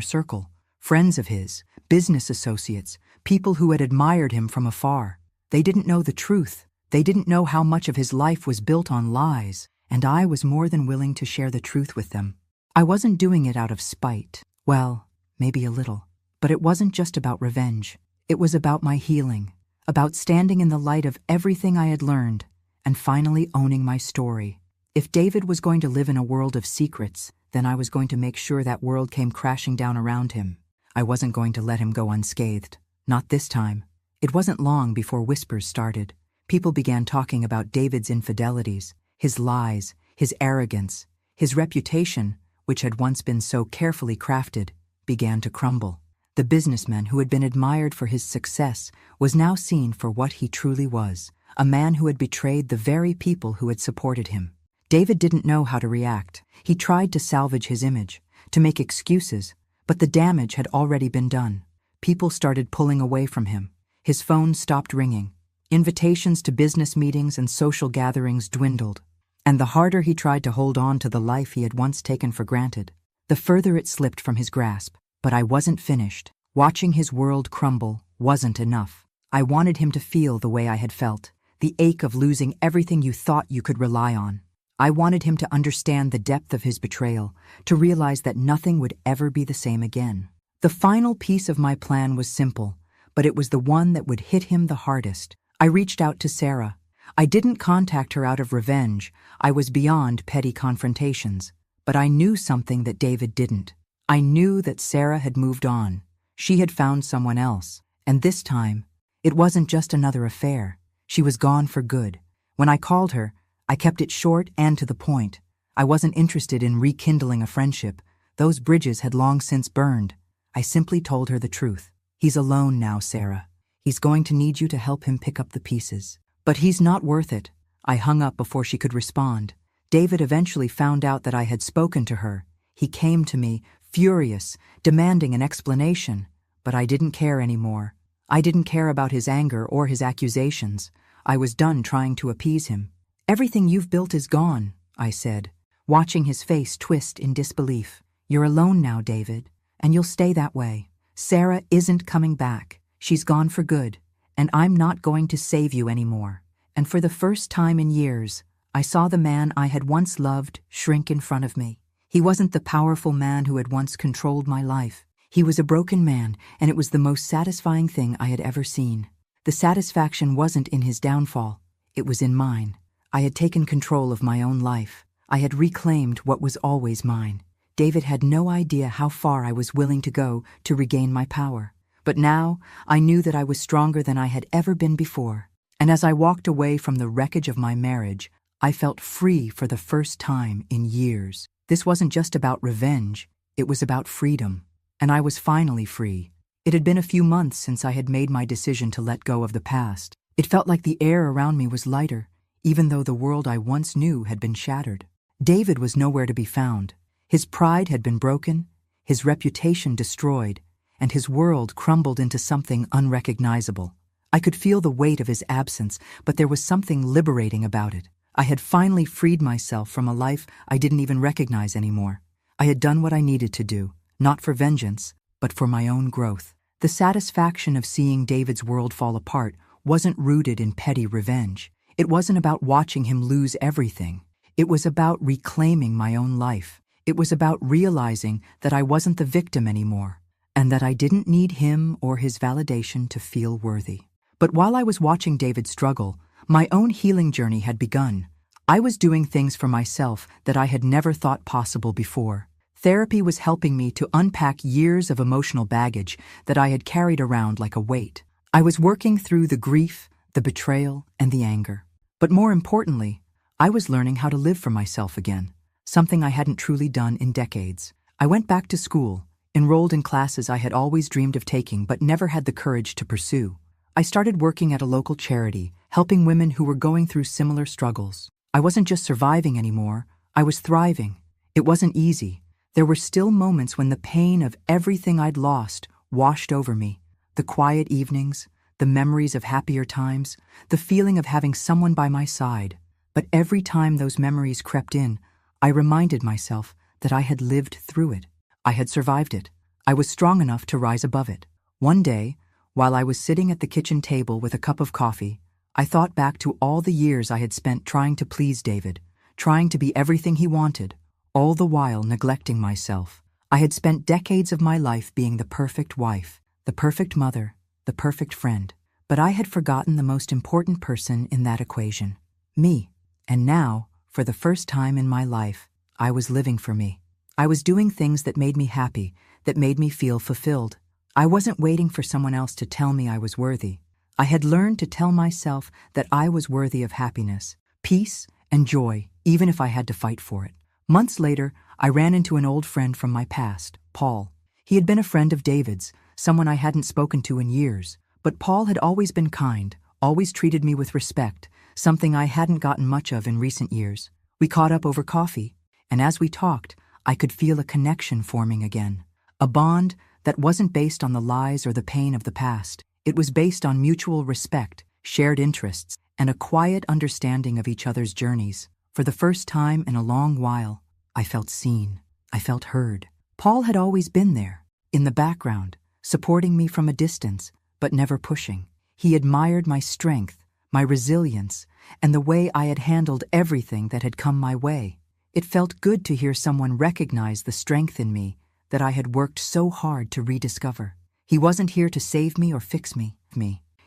circle, friends of his, business associates, people who had admired him from afar. They didn't know the truth. They didn't know how much of his life was built on lies, and I was more than willing to share the truth with them. I wasn't doing it out of spite. Well, maybe a little. But it wasn't just about revenge. It was about my healing, about standing in the light of everything I had learned, and finally owning my story. If David was going to live in a world of secrets, then I was going to make sure that world came crashing down around him. I wasn't going to let him go unscathed. Not this time. It wasn't long before whispers started. People began talking about David's infidelities, his lies, his arrogance. His reputation, which had once been so carefully crafted, began to crumble. The businessman who had been admired for his success was now seen for what he truly was, a man who had betrayed the very people who had supported him. David didn't know how to react. He tried to salvage his image, to make excuses, but the damage had already been done. People started pulling away from him. His phone stopped ringing. Invitations to business meetings and social gatherings dwindled. And the harder he tried to hold on to the life he had once taken for granted, the further it slipped from his grasp. But I wasn't finished. Watching his world crumble wasn't enough. I wanted him to feel the way I had felt, the ache of losing everything you thought you could rely on. I wanted him to understand the depth of his betrayal, to realize that nothing would ever be the same again. The final piece of my plan was simple, but it was the one that would hit him the hardest. I reached out to Sarah. I didn't contact her out of revenge. I was beyond petty confrontations. But I knew something that David didn't. I knew that Sarah had moved on. She had found someone else. And this time, it wasn't just another affair. She was gone for good. When I called her, I kept it short and to the point. I wasn't interested in rekindling a friendship. Those bridges had long since burned. I simply told her the truth. "He's alone now, Sarah. He's going to need you to help him pick up the pieces. But he's not worth it." I hung up before she could respond. David eventually found out that I had spoken to her. He came to me, furious, demanding an explanation. But I didn't care anymore. I didn't care about his anger or his accusations. I was done trying to appease him. "Everything you've built is gone," I said, watching his face twist in disbelief. "You're alone now, David, and you'll stay that way. Sarah isn't coming back. She's gone for good, and I'm not going to save you anymore." And for the first time in years, I saw the man I had once loved shrink in front of me. He wasn't the powerful man who had once controlled my life. He was a broken man, and it was the most satisfying thing I had ever seen. The satisfaction wasn't in his downfall. It was in mine. I had taken control of my own life. I had reclaimed what was always mine. David had no idea how far I was willing to go to regain my power. But now I knew that I was stronger than I had ever been before. And as I walked away from the wreckage of my marriage, I felt free for the first time in years. This wasn't just about revenge, it was about freedom. And I was finally free. It had been a few months since I had made my decision to let go of the past. It felt like the air around me was lighter, even though the world I once knew had been shattered. David was nowhere to be found. His pride had been broken, his reputation destroyed, and his world crumbled into something unrecognizable. I could feel the weight of his absence, but there was something liberating about it. I had finally freed myself from a life I didn't even recognize anymore. I had done what I needed to do, not for vengeance, but for my own growth. The satisfaction of seeing David's world fall apart wasn't rooted in petty revenge. It wasn't about watching him lose everything. It was about reclaiming my own life. It was about realizing that I wasn't the victim anymore, and that I didn't need him or his validation to feel worthy. But while I was watching David struggle, my own healing journey had begun. I was doing things for myself that I had never thought possible before. Therapy was helping me to unpack years of emotional baggage that I had carried around like a weight. I was working through the grief, the betrayal, and the anger. But more importantly, I was learning how to live for myself again, something I hadn't truly done in decades. I went back to school, enrolled in classes I had always dreamed of taking but never had the courage to pursue. I started working at a local charity, helping women who were going through similar struggles. I wasn't just surviving anymore, I was thriving. It wasn't easy. There were still moments when the pain of everything I'd lost washed over me. The quiet evenings, the memories of happier times, the feeling of having someone by my side. But every time those memories crept in, I reminded myself that I had lived through it. I had survived it. I was strong enough to rise above it. One day, while I was sitting at the kitchen table with a cup of coffee, I thought back to all the years I had spent trying to please David, trying to be everything he wanted, all the while neglecting myself. I had spent decades of my life being the perfect wife, the perfect mother, the perfect friend. But I had forgotten the most important person in that equation, me. And now, for the first time in my life, I was living for me. I was doing things that made me happy, that made me feel fulfilled. I wasn't waiting for someone else to tell me I was worthy. I had learned to tell myself that I was worthy of happiness, peace, and joy, even if I had to fight for it. Months later, I ran into an old friend from my past, Paul. He had been a friend of David's, someone I hadn't spoken to in years. But Paul had always been kind, always treated me with respect, something I hadn't gotten much of in recent years. We caught up over coffee, and as we talked, I could feel a connection forming again. A bond that wasn't based on the lies or the pain of the past. It was based on mutual respect, shared interests, and a quiet understanding of each other's journeys. For the first time in a long while, I felt seen. I felt heard. Paul had always been there, in the background, supporting me from a distance, but never pushing. He admired my strength, my resilience, and the way I had handled everything that had come my way. It felt good to hear someone recognize the strength in me that I had worked so hard to rediscover. He wasn't here to save me or fix me.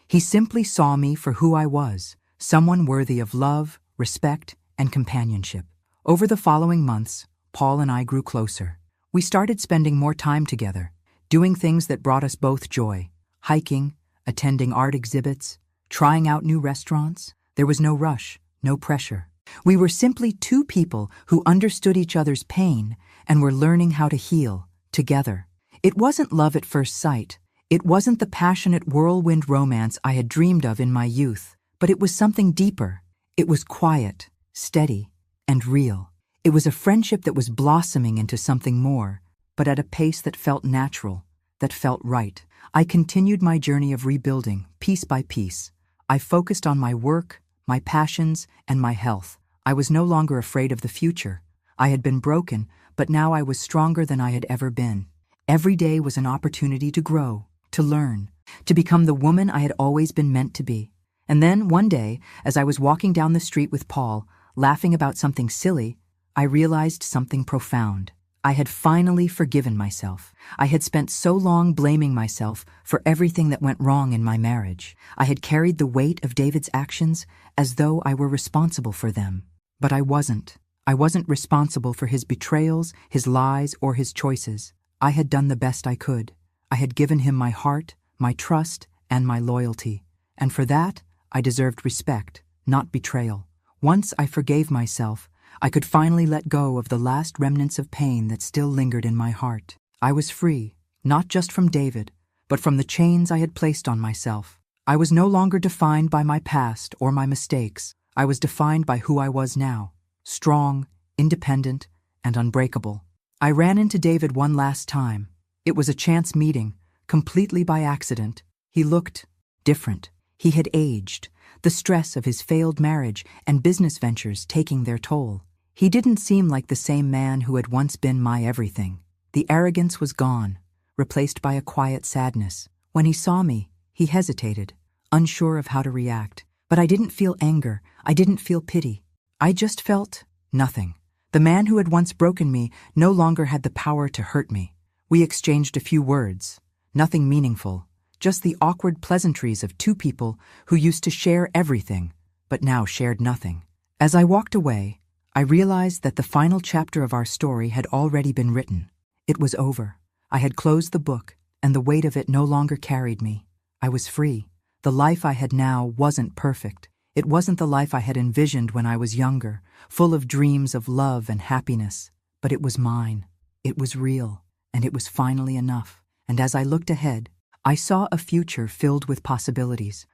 He simply saw me for who I was, someone worthy of love, respect, and companionship. Over the following months, Paul and I grew closer. We started spending more time together, doing things that brought us both joy. Hiking, attending art exhibits, trying out new restaurants. There was no rush, no pressure. We were simply two people who understood each other's pain and were learning how to heal together. It wasn't love at first sight. It wasn't the passionate whirlwind romance I had dreamed of in my youth, but it was something deeper. It was quiet, steady, and real. It was a friendship that was blossoming into something more, but at a pace that felt natural, that felt right. I continued my journey of rebuilding, piece by piece. I focused on my work, my passions, and my health. I was no longer afraid of the future. I had been broken, but now I was stronger than I had ever been. Every day was an opportunity to grow, to learn, to become the woman I had always been meant to be. And then, one day, as I was walking down the street with Paul, laughing about something silly, I realized something profound. I had finally forgiven myself. I had spent so long blaming myself for everything that went wrong in my marriage. I had carried the weight of David's actions as though I were responsible for them. But I wasn't. I wasn't responsible for his betrayals, his lies, or his choices. I had done the best I could. I had given him my heart, my trust, and my loyalty. And for that, I deserved respect, not betrayal. Once I forgave myself, I could finally let go of the last remnants of pain that still lingered in my heart. I was free, not just from David, but from the chains I had placed on myself. I was no longer defined by my past or my mistakes. I was defined by who I was now, strong, independent, and unbreakable. I ran into David one last time. It was a chance meeting, completely by accident. He looked different. He had aged, the stress of his failed marriage and business ventures taking their toll. He didn't seem like the same man who had once been my everything. The arrogance was gone, replaced by a quiet sadness. When he saw me, he hesitated, unsure of how to react. But I didn't feel anger. I didn't feel pity. I just felt nothing. The man who had once broken me no longer had the power to hurt me. We exchanged a few words, nothing meaningful, just the awkward pleasantries of two people who used to share everything, but now shared nothing. As I walked away, I realized that the final chapter of our story had already been written. It was over. I had closed the book, and the weight of it no longer carried me. I was free. The life I had now wasn't perfect. It wasn't the life I had envisioned when I was younger, full of dreams of love and happiness. But it was mine. It was real, and it was finally enough. And as I looked ahead, I saw a future filled with possibilities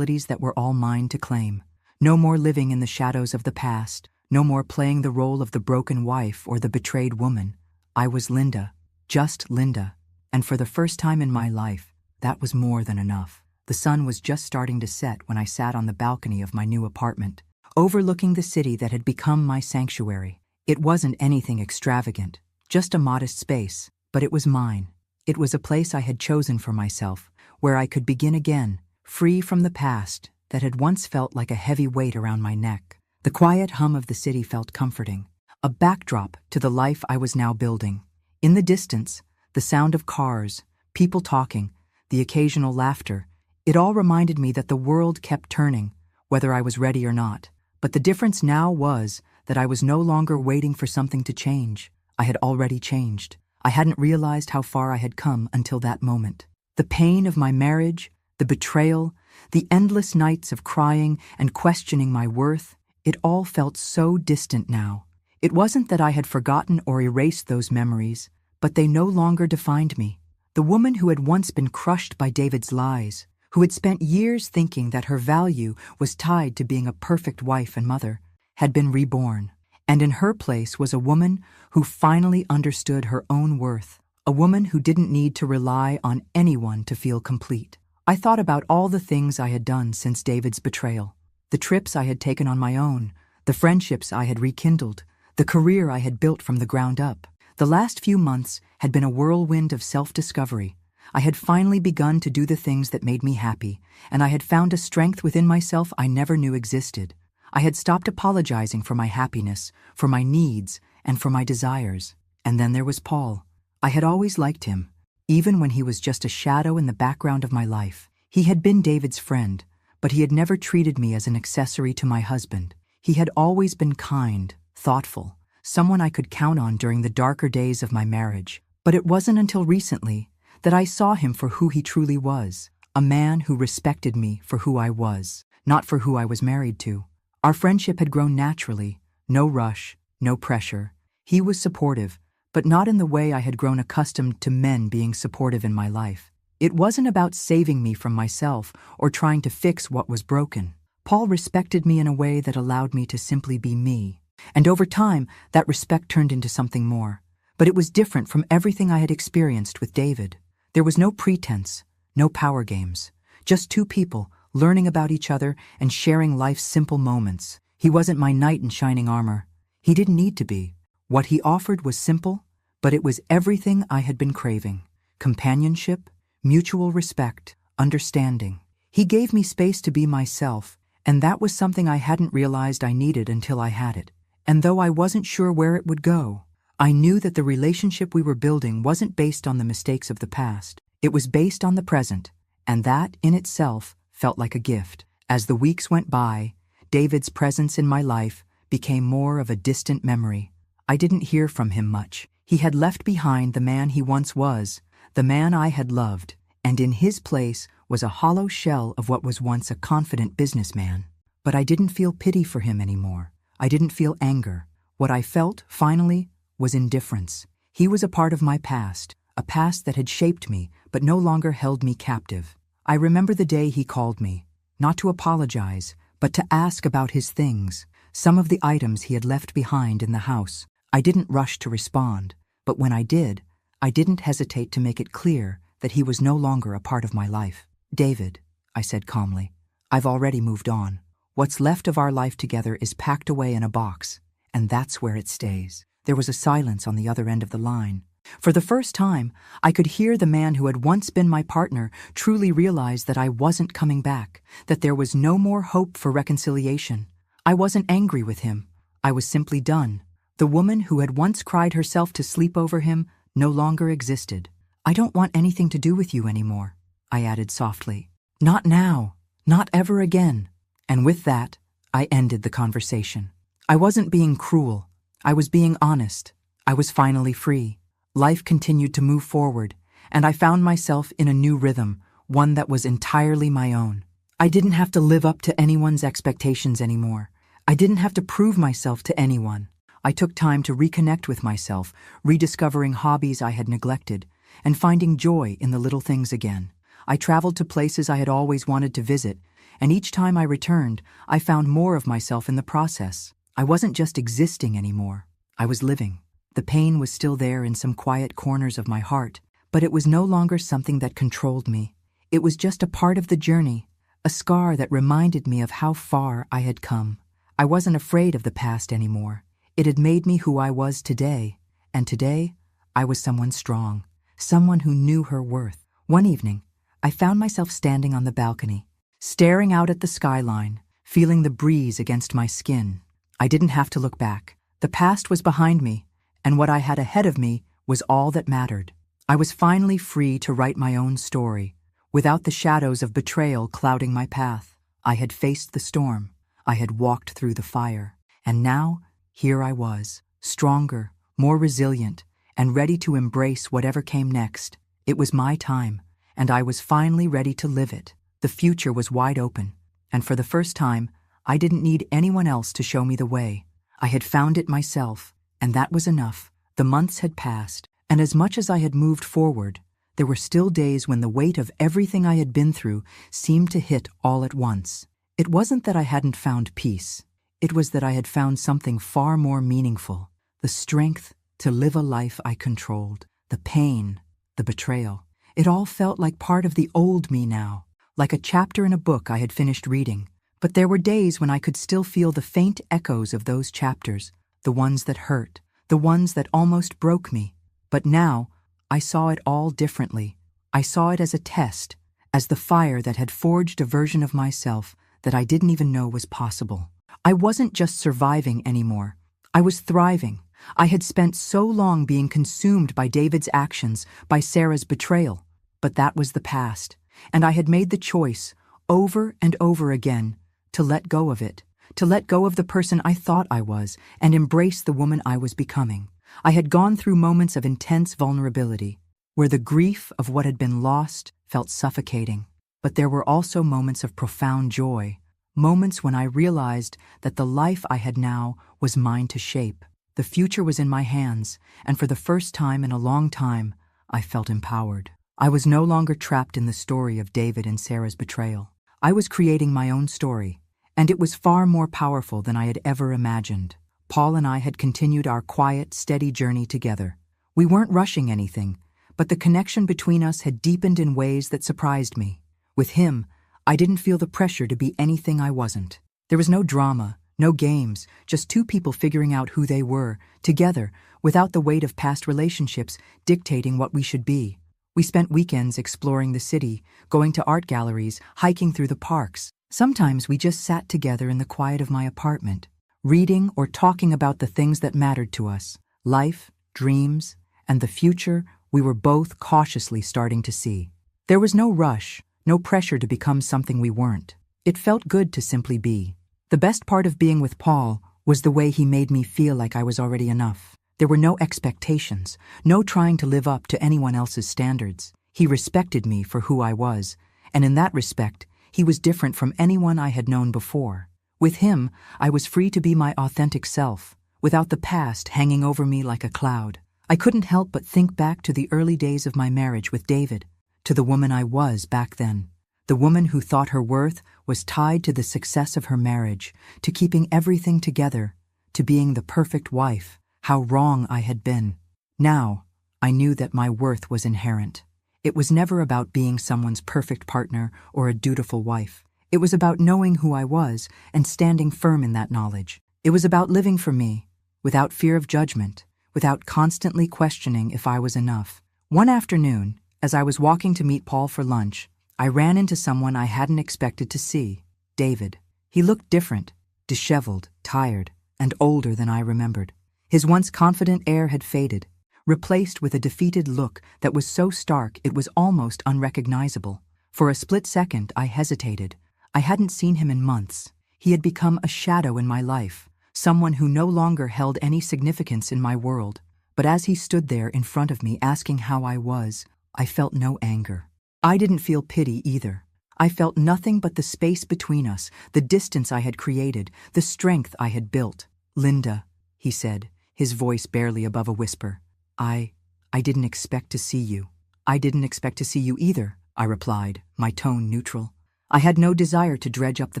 that were all mine to claim. No more living in the shadows of the past. No more playing the role of the broken wife or the betrayed woman. I was Linda, just Linda, and for the first time in my life, that was more than enough. The sun was just starting to set when I sat on the balcony of my new apartment, overlooking the city that had become my sanctuary. It wasn't anything extravagant, just a modest space, but it was mine. It was a place I had chosen for myself, where I could begin again, free from the past that had once felt like a heavy weight around my neck. The quiet hum of the city felt comforting, a backdrop to the life I was now building. In the distance, the sound of cars, people talking, the occasional laughter, it all reminded me that the world kept turning, whether I was ready or not. But the difference now was that I was no longer waiting for something to change. I had already changed. I hadn't realized how far I had come until that moment. The pain of my marriage, the betrayal, the endless nights of crying and questioning my worth, it all felt so distant now. It wasn't that I had forgotten or erased those memories, but they no longer defined me. The woman who had once been crushed by David's lies, who had spent years thinking that her value was tied to being a perfect wife and mother, had been reborn. And in her place was a woman who finally understood her own worth, a woman who didn't need to rely on anyone to feel complete. I thought about all the things I had done since David's betrayal. The trips I had taken on my own, the friendships I had rekindled, the career I had built from the ground up. The last few months had been a whirlwind of self-discovery. I had finally begun to do the things that made me happy, and I had found a strength within myself I never knew existed. I had stopped apologizing for my happiness, for my needs, and for my desires. And then there was Paul. I had always liked him, even when he was just a shadow in the background of my life. He had been David's friend, but he had never treated me as an accessory to my husband. He had always been kind, thoughtful, someone I could count on during the darker days of my marriage. But it wasn't until recently that I saw him for who he truly was, a man who respected me for who I was, not for who I was married to. Our friendship had grown naturally, no rush, no pressure. He was supportive, but not in the way I had grown accustomed to men being supportive in my life. It wasn't about saving me from myself or trying to fix what was broken. Paul respected me in a way that allowed me to simply be me. And over time, that respect turned into something more. But it was different from everything I had experienced with David. There was no pretense, no power games, just two people learning about each other and sharing life's simple moments. He wasn't my knight in shining armor. He didn't need to be. What he offered was simple, but it was everything I had been craving. Companionship, mutual respect, understanding. He gave me space to be myself, And that was something I hadn't realized I needed until I had it. And though I wasn't sure where it would go, I knew that the relationship we were building wasn't based on the mistakes of the past. It was based on the present, and that, in itself, felt like a gift. As the weeks went by, David's presence in my life became more of a distant memory. I didn't hear from him much. He had left behind the man he once was, the man I had loved, and in his place was a hollow shell of what was once a confident businessman. But I didn't feel pity for him anymore. I didn't feel anger. What I felt, finally, was indifference. He was a part of my past, a past that had shaped me but no longer held me captive. I remember the day he called me, not to apologize, but to ask about his things, some of the items he had left behind in the house. I didn't rush to respond, but when I did, I didn't hesitate to make it clear that he was no longer a part of my life. "David," I said calmly, "I've already moved on. What's left of our life together is packed away in a box, and that's where it stays." There was a silence on the other end of the line. For the first time, I could hear the man who had once been my partner truly realize that I wasn't coming back, that there was no more hope for reconciliation. I wasn't angry with him. I was simply done. The woman who had once cried herself to sleep over him no longer existed. "I don't want anything to do with you anymore," I added softly. "Not now. Not ever again." And with that, I ended the conversation. I wasn't being cruel. I was being honest. I was finally free. Life continued to move forward, and I found myself in a new rhythm, one that was entirely my own. I didn't have to live up to anyone's expectations anymore. I didn't have to prove myself to anyone. I took time to reconnect with myself, rediscovering hobbies I had neglected, and finding joy in the little things again. I traveled to places I had always wanted to visit, and each time I returned, I found more of myself in the process. I wasn't just existing anymore. I was living. The pain was still there in some quiet corners of my heart, but it was no longer something that controlled me. It was just a part of the journey, a scar that reminded me of how far I had come. I wasn't afraid of the past anymore. It had made me who I was today, and today, I was someone strong, someone who knew her worth. One evening, I found myself standing on the balcony, staring out at the skyline, feeling the breeze against my skin. I didn't have to look back. The past was behind me, and what I had ahead of me was all that mattered. I was finally free to write my own story, without the shadows of betrayal clouding my path. I had faced the storm. I had walked through the fire. And now, here I was, stronger, more resilient, and ready to embrace whatever came next. It was my time, and I was finally ready to live it. The future was wide open, and for the first time, I didn't need anyone else to show me the way. I had found it myself, and that was enough. The months had passed, and as much as I had moved forward, there were still days when the weight of everything I had been through seemed to hit all at once. It wasn't that I hadn't found peace. It was that I had found something far more meaningful, the strength to live a life I controlled, the pain, the betrayal. It all felt like part of the old me now, like a chapter in a book I had finished reading. But there were days when I could still feel the faint echoes of those chapters, the ones that hurt, the ones that almost broke me. But now, I saw it all differently. I saw it as a test, as the fire that had forged a version of myself that I didn't even know was possible. I wasn't just surviving anymore. I was thriving. I had spent so long being consumed by David's actions, by Sarah's betrayal. But that was the past, and I had made the choice, over and over again, to let go of it, to let go of the person I thought I was, and embrace the woman I was becoming. I had gone through moments of intense vulnerability, where the grief of what had been lost felt suffocating. But there were also moments of profound joy, moments when I realized that the life I had now was mine to shape. The future was in my hands, and for the first time in a long time, I felt empowered. I was no longer trapped in the story of David and Sarah's betrayal. I was creating my own story, and it was far more powerful than I had ever imagined. Paul and I had continued our quiet, steady journey together. We weren't rushing anything, but the connection between us had deepened in ways that surprised me. With him, I didn't feel the pressure to be anything I wasn't. There was no drama, no games, just two people figuring out who they were, together, without the weight of past relationships dictating what we should be. We spent weekends exploring the city, going to art galleries, hiking through the parks. Sometimes we just sat together in the quiet of my apartment, reading or talking about the things that mattered to us, life, dreams, and the future we were both cautiously starting to see. There was no rush, no pressure to become something we weren't. It felt good to simply be. The best part of being with Paul was the way he made me feel like I was already enough. There were no expectations, no trying to live up to anyone else's standards. He respected me for who I was, and in that respect, he was different from anyone I had known before. With him, I was free to be my authentic self, without the past hanging over me like a cloud. I couldn't help but think back to the early days of my marriage with David, to the woman I was back then. The woman who thought her worth was tied to the success of her marriage, to keeping everything together, to being the perfect wife. How wrong I had been. Now, I knew that my worth was inherent. It was never about being someone's perfect partner or a dutiful wife. It was about knowing who I was and standing firm in that knowledge. It was about living for me, without fear of judgment, without constantly questioning if I was enough. One afternoon, as I was walking to meet Paul for lunch, I ran into someone I hadn't expected to see, David. He looked different, disheveled, tired, and older than I remembered. His once confident air had faded, replaced with a defeated look that was so stark it was almost unrecognizable. For a split second, I hesitated. I hadn't seen him in months. He had become a shadow in my life, someone who no longer held any significance in my world. But as he stood there in front of me asking how I was, I felt no anger. I didn't feel pity either. I felt nothing but the space between us, the distance I had created, the strength I had built. "Linda," he said, his voice barely above a whisper. I didn't expect to see you." "I didn't expect to see you either," I replied, my tone neutral. I had no desire to dredge up the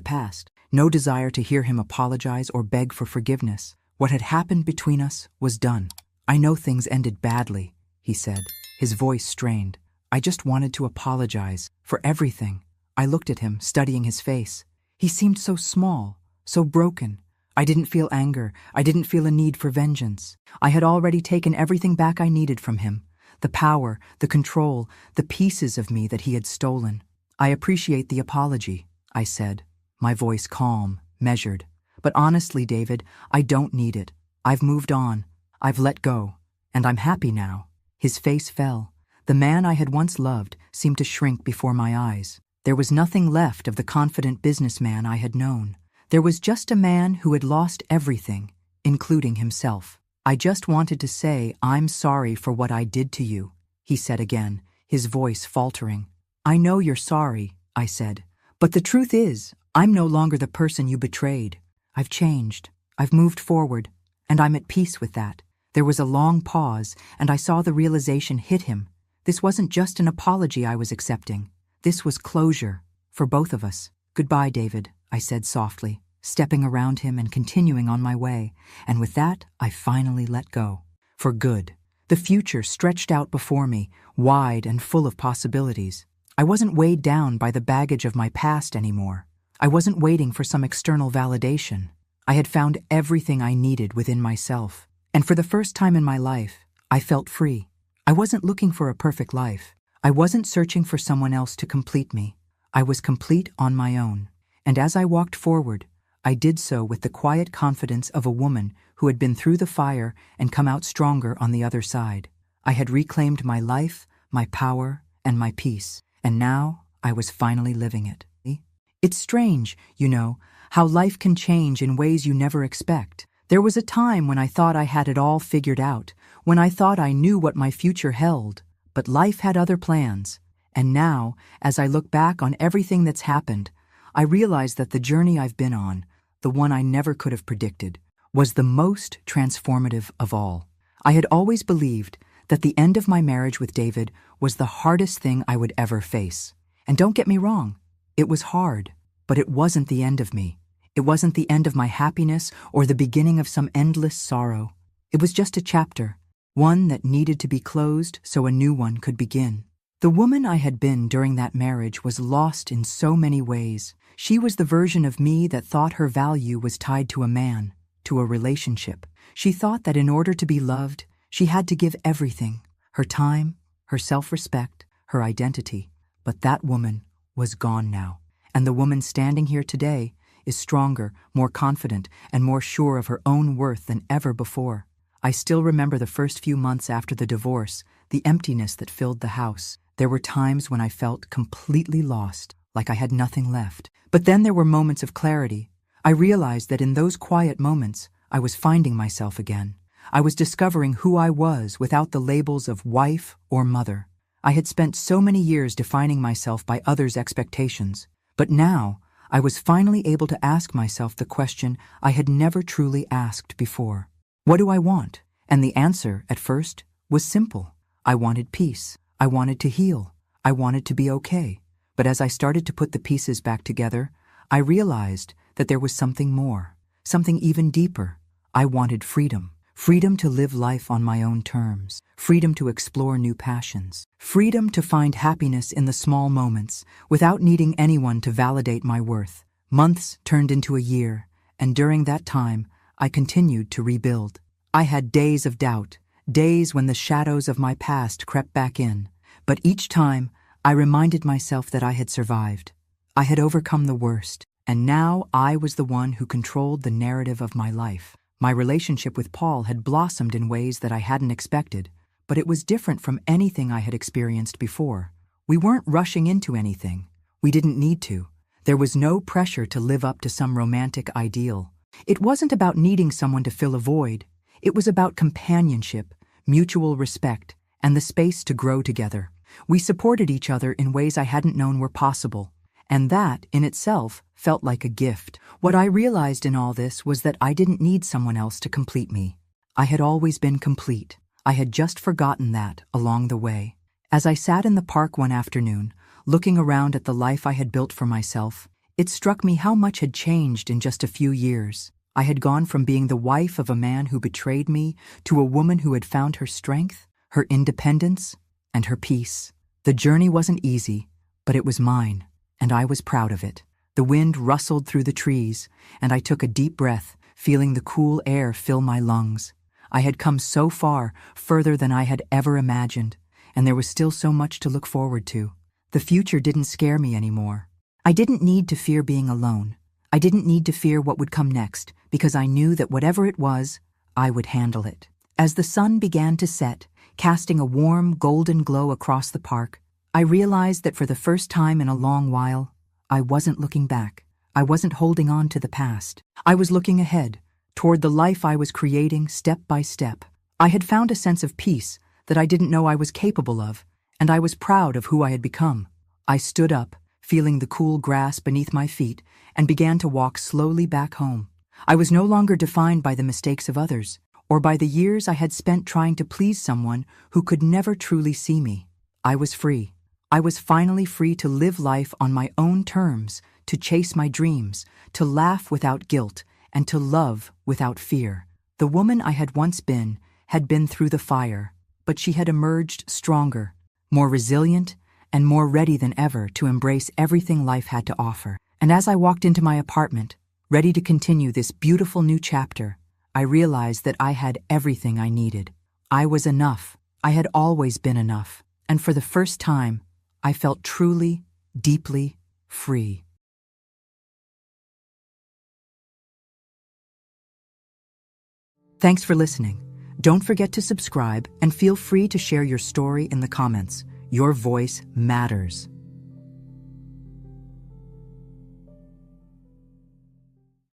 past, no desire to hear him apologize or beg for forgiveness. What had happened between us was done. "I know things ended badly," he said, his voice strained. "I just wanted to apologize for everything." I looked at him, studying his face. He seemed so small, so broken. I didn't feel anger. I didn't feel a need for vengeance. I had already taken everything back I needed from him. The power, the control, the pieces of me that he had stolen. "I appreciate the apology," I said, my voice calm, measured. "But honestly, David, I don't need it. I've moved on. I've let go. And I'm happy now." His face fell. The man I had once loved seemed to shrink before my eyes. There was nothing left of the confident businessman I had known. There was just a man who had lost everything, including himself. "I just wanted to say I'm sorry for what I did to you," he said again, his voice faltering. "I know you're sorry," I said. "But the truth is, I'm no longer the person you betrayed. I've changed. I've moved forward, and I'm at peace with that." There was a long pause, and I saw the realization hit him. This wasn't just an apology I was accepting. This was closure, for both of us. "Goodbye, David," I said softly, stepping around him and continuing on my way, and with that, I finally let go. For good. The future stretched out before me, wide and full of possibilities. I wasn't weighed down by the baggage of my past anymore. I wasn't waiting for some external validation. I had found everything I needed within myself, and for the first time in my life, I felt free. I wasn't looking for a perfect life. I wasn't searching for someone else to complete me. I was complete on my own. And as I walked forward, I did so with the quiet confidence of a woman who had been through the fire and come out stronger on the other side. I had reclaimed my life, my power, and my peace, and now I was finally living it. It's strange, you know, how life can change in ways you never expect. There was a time when I thought I had it all figured out, when I thought I knew what my future held, but life had other plans. And now, as I look back on everything that's happened, I realize that the journey I've been on, the one I never could have predicted, was the most transformative of all. I had always believed that the end of my marriage with David was the hardest thing I would ever face. And don't get me wrong, it was hard, but it wasn't the end of me. It wasn't the end of my happiness or the beginning of some endless sorrow. It was just a chapter, one that needed to be closed so a new one could begin. The woman I had been during that marriage was lost in so many ways. She was the version of me that thought her value was tied to a man, to a relationship. She thought that in order to be loved, she had to give everything, her time, her self-respect, her identity. But that woman was gone now. And the woman standing here today is stronger, more confident, and more sure of her own worth than ever before. I still remember the first few months after the divorce, the emptiness that filled the house. There were times when I felt completely lost, like I had nothing left. But then there were moments of clarity. I realized that in those quiet moments, I was finding myself again. I was discovering who I was without the labels of wife or mother. I had spent so many years defining myself by others' expectations, but now I was finally able to ask myself the question I had never truly asked before. What do I want? And the answer, at first, was simple. I wanted peace. I wanted to heal. I wanted to be okay. But as I started to put the pieces back together, I realized that there was something more, something even deeper. I wanted freedom. Freedom to live life on my own terms. Freedom to explore new passions. Freedom to find happiness in the small moments without needing anyone to validate my worth. Months turned into a year, and during that time, I continued to rebuild. I had days of doubt, days when the shadows of my past crept back in, but each time I reminded myself that I had survived. I had overcome the worst, and now I was the one who controlled the narrative of my life. My relationship with Paul had blossomed in ways that I hadn't expected, but it was different from anything I had experienced before. We weren't rushing into anything. We didn't need to. There was no pressure to live up to some romantic ideal. It wasn't about needing someone to fill a void. It was about companionship, mutual respect, and the space to grow together. We supported each other in ways I hadn't known were possible, and that, in itself, felt like a gift. What I realized in all this was that I didn't need someone else to complete me. I had always been complete. I had just forgotten that along the way. As I sat in the park one afternoon, looking around at the life I had built for myself, it struck me how much had changed in just a few years. I had gone from being the wife of a man who betrayed me to a woman who had found her strength, her independence, and her peace. The journey wasn't easy, but it was mine, and I was proud of it. The wind rustled through the trees, and I took a deep breath, feeling the cool air fill my lungs. I had come so far, further than I had ever imagined, and there was still so much to look forward to. The future didn't scare me anymore. I didn't need to fear being alone. I didn't need to fear what would come next, because I knew that whatever it was, I would handle it. As the sun began to set, casting a warm, golden glow across the park, I realized that for the first time in a long while, I wasn't looking back. I wasn't holding on to the past. I was looking ahead, toward the life I was creating step by step. I had found a sense of peace that I didn't know I was capable of, and I was proud of who I had become. I stood up, feeling the cool grass beneath my feet, and began to walk slowly back home. I was no longer defined by the mistakes of others, or by the years I had spent trying to please someone who could never truly see me. I was free. I was finally free to live life on my own terms, to chase my dreams, to laugh without guilt, and to love without fear. The woman I had once been had been through the fire, but she had emerged stronger, more resilient, and more ready than ever to embrace everything life had to offer. And as I walked into my apartment, ready to continue this beautiful new chapter, I realized that I had everything I needed. I was enough. I had always been enough. And for the first time, I felt truly, deeply free. Thanks for listening. Don't forget to subscribe and feel free to share your story in the comments. Your voice matters.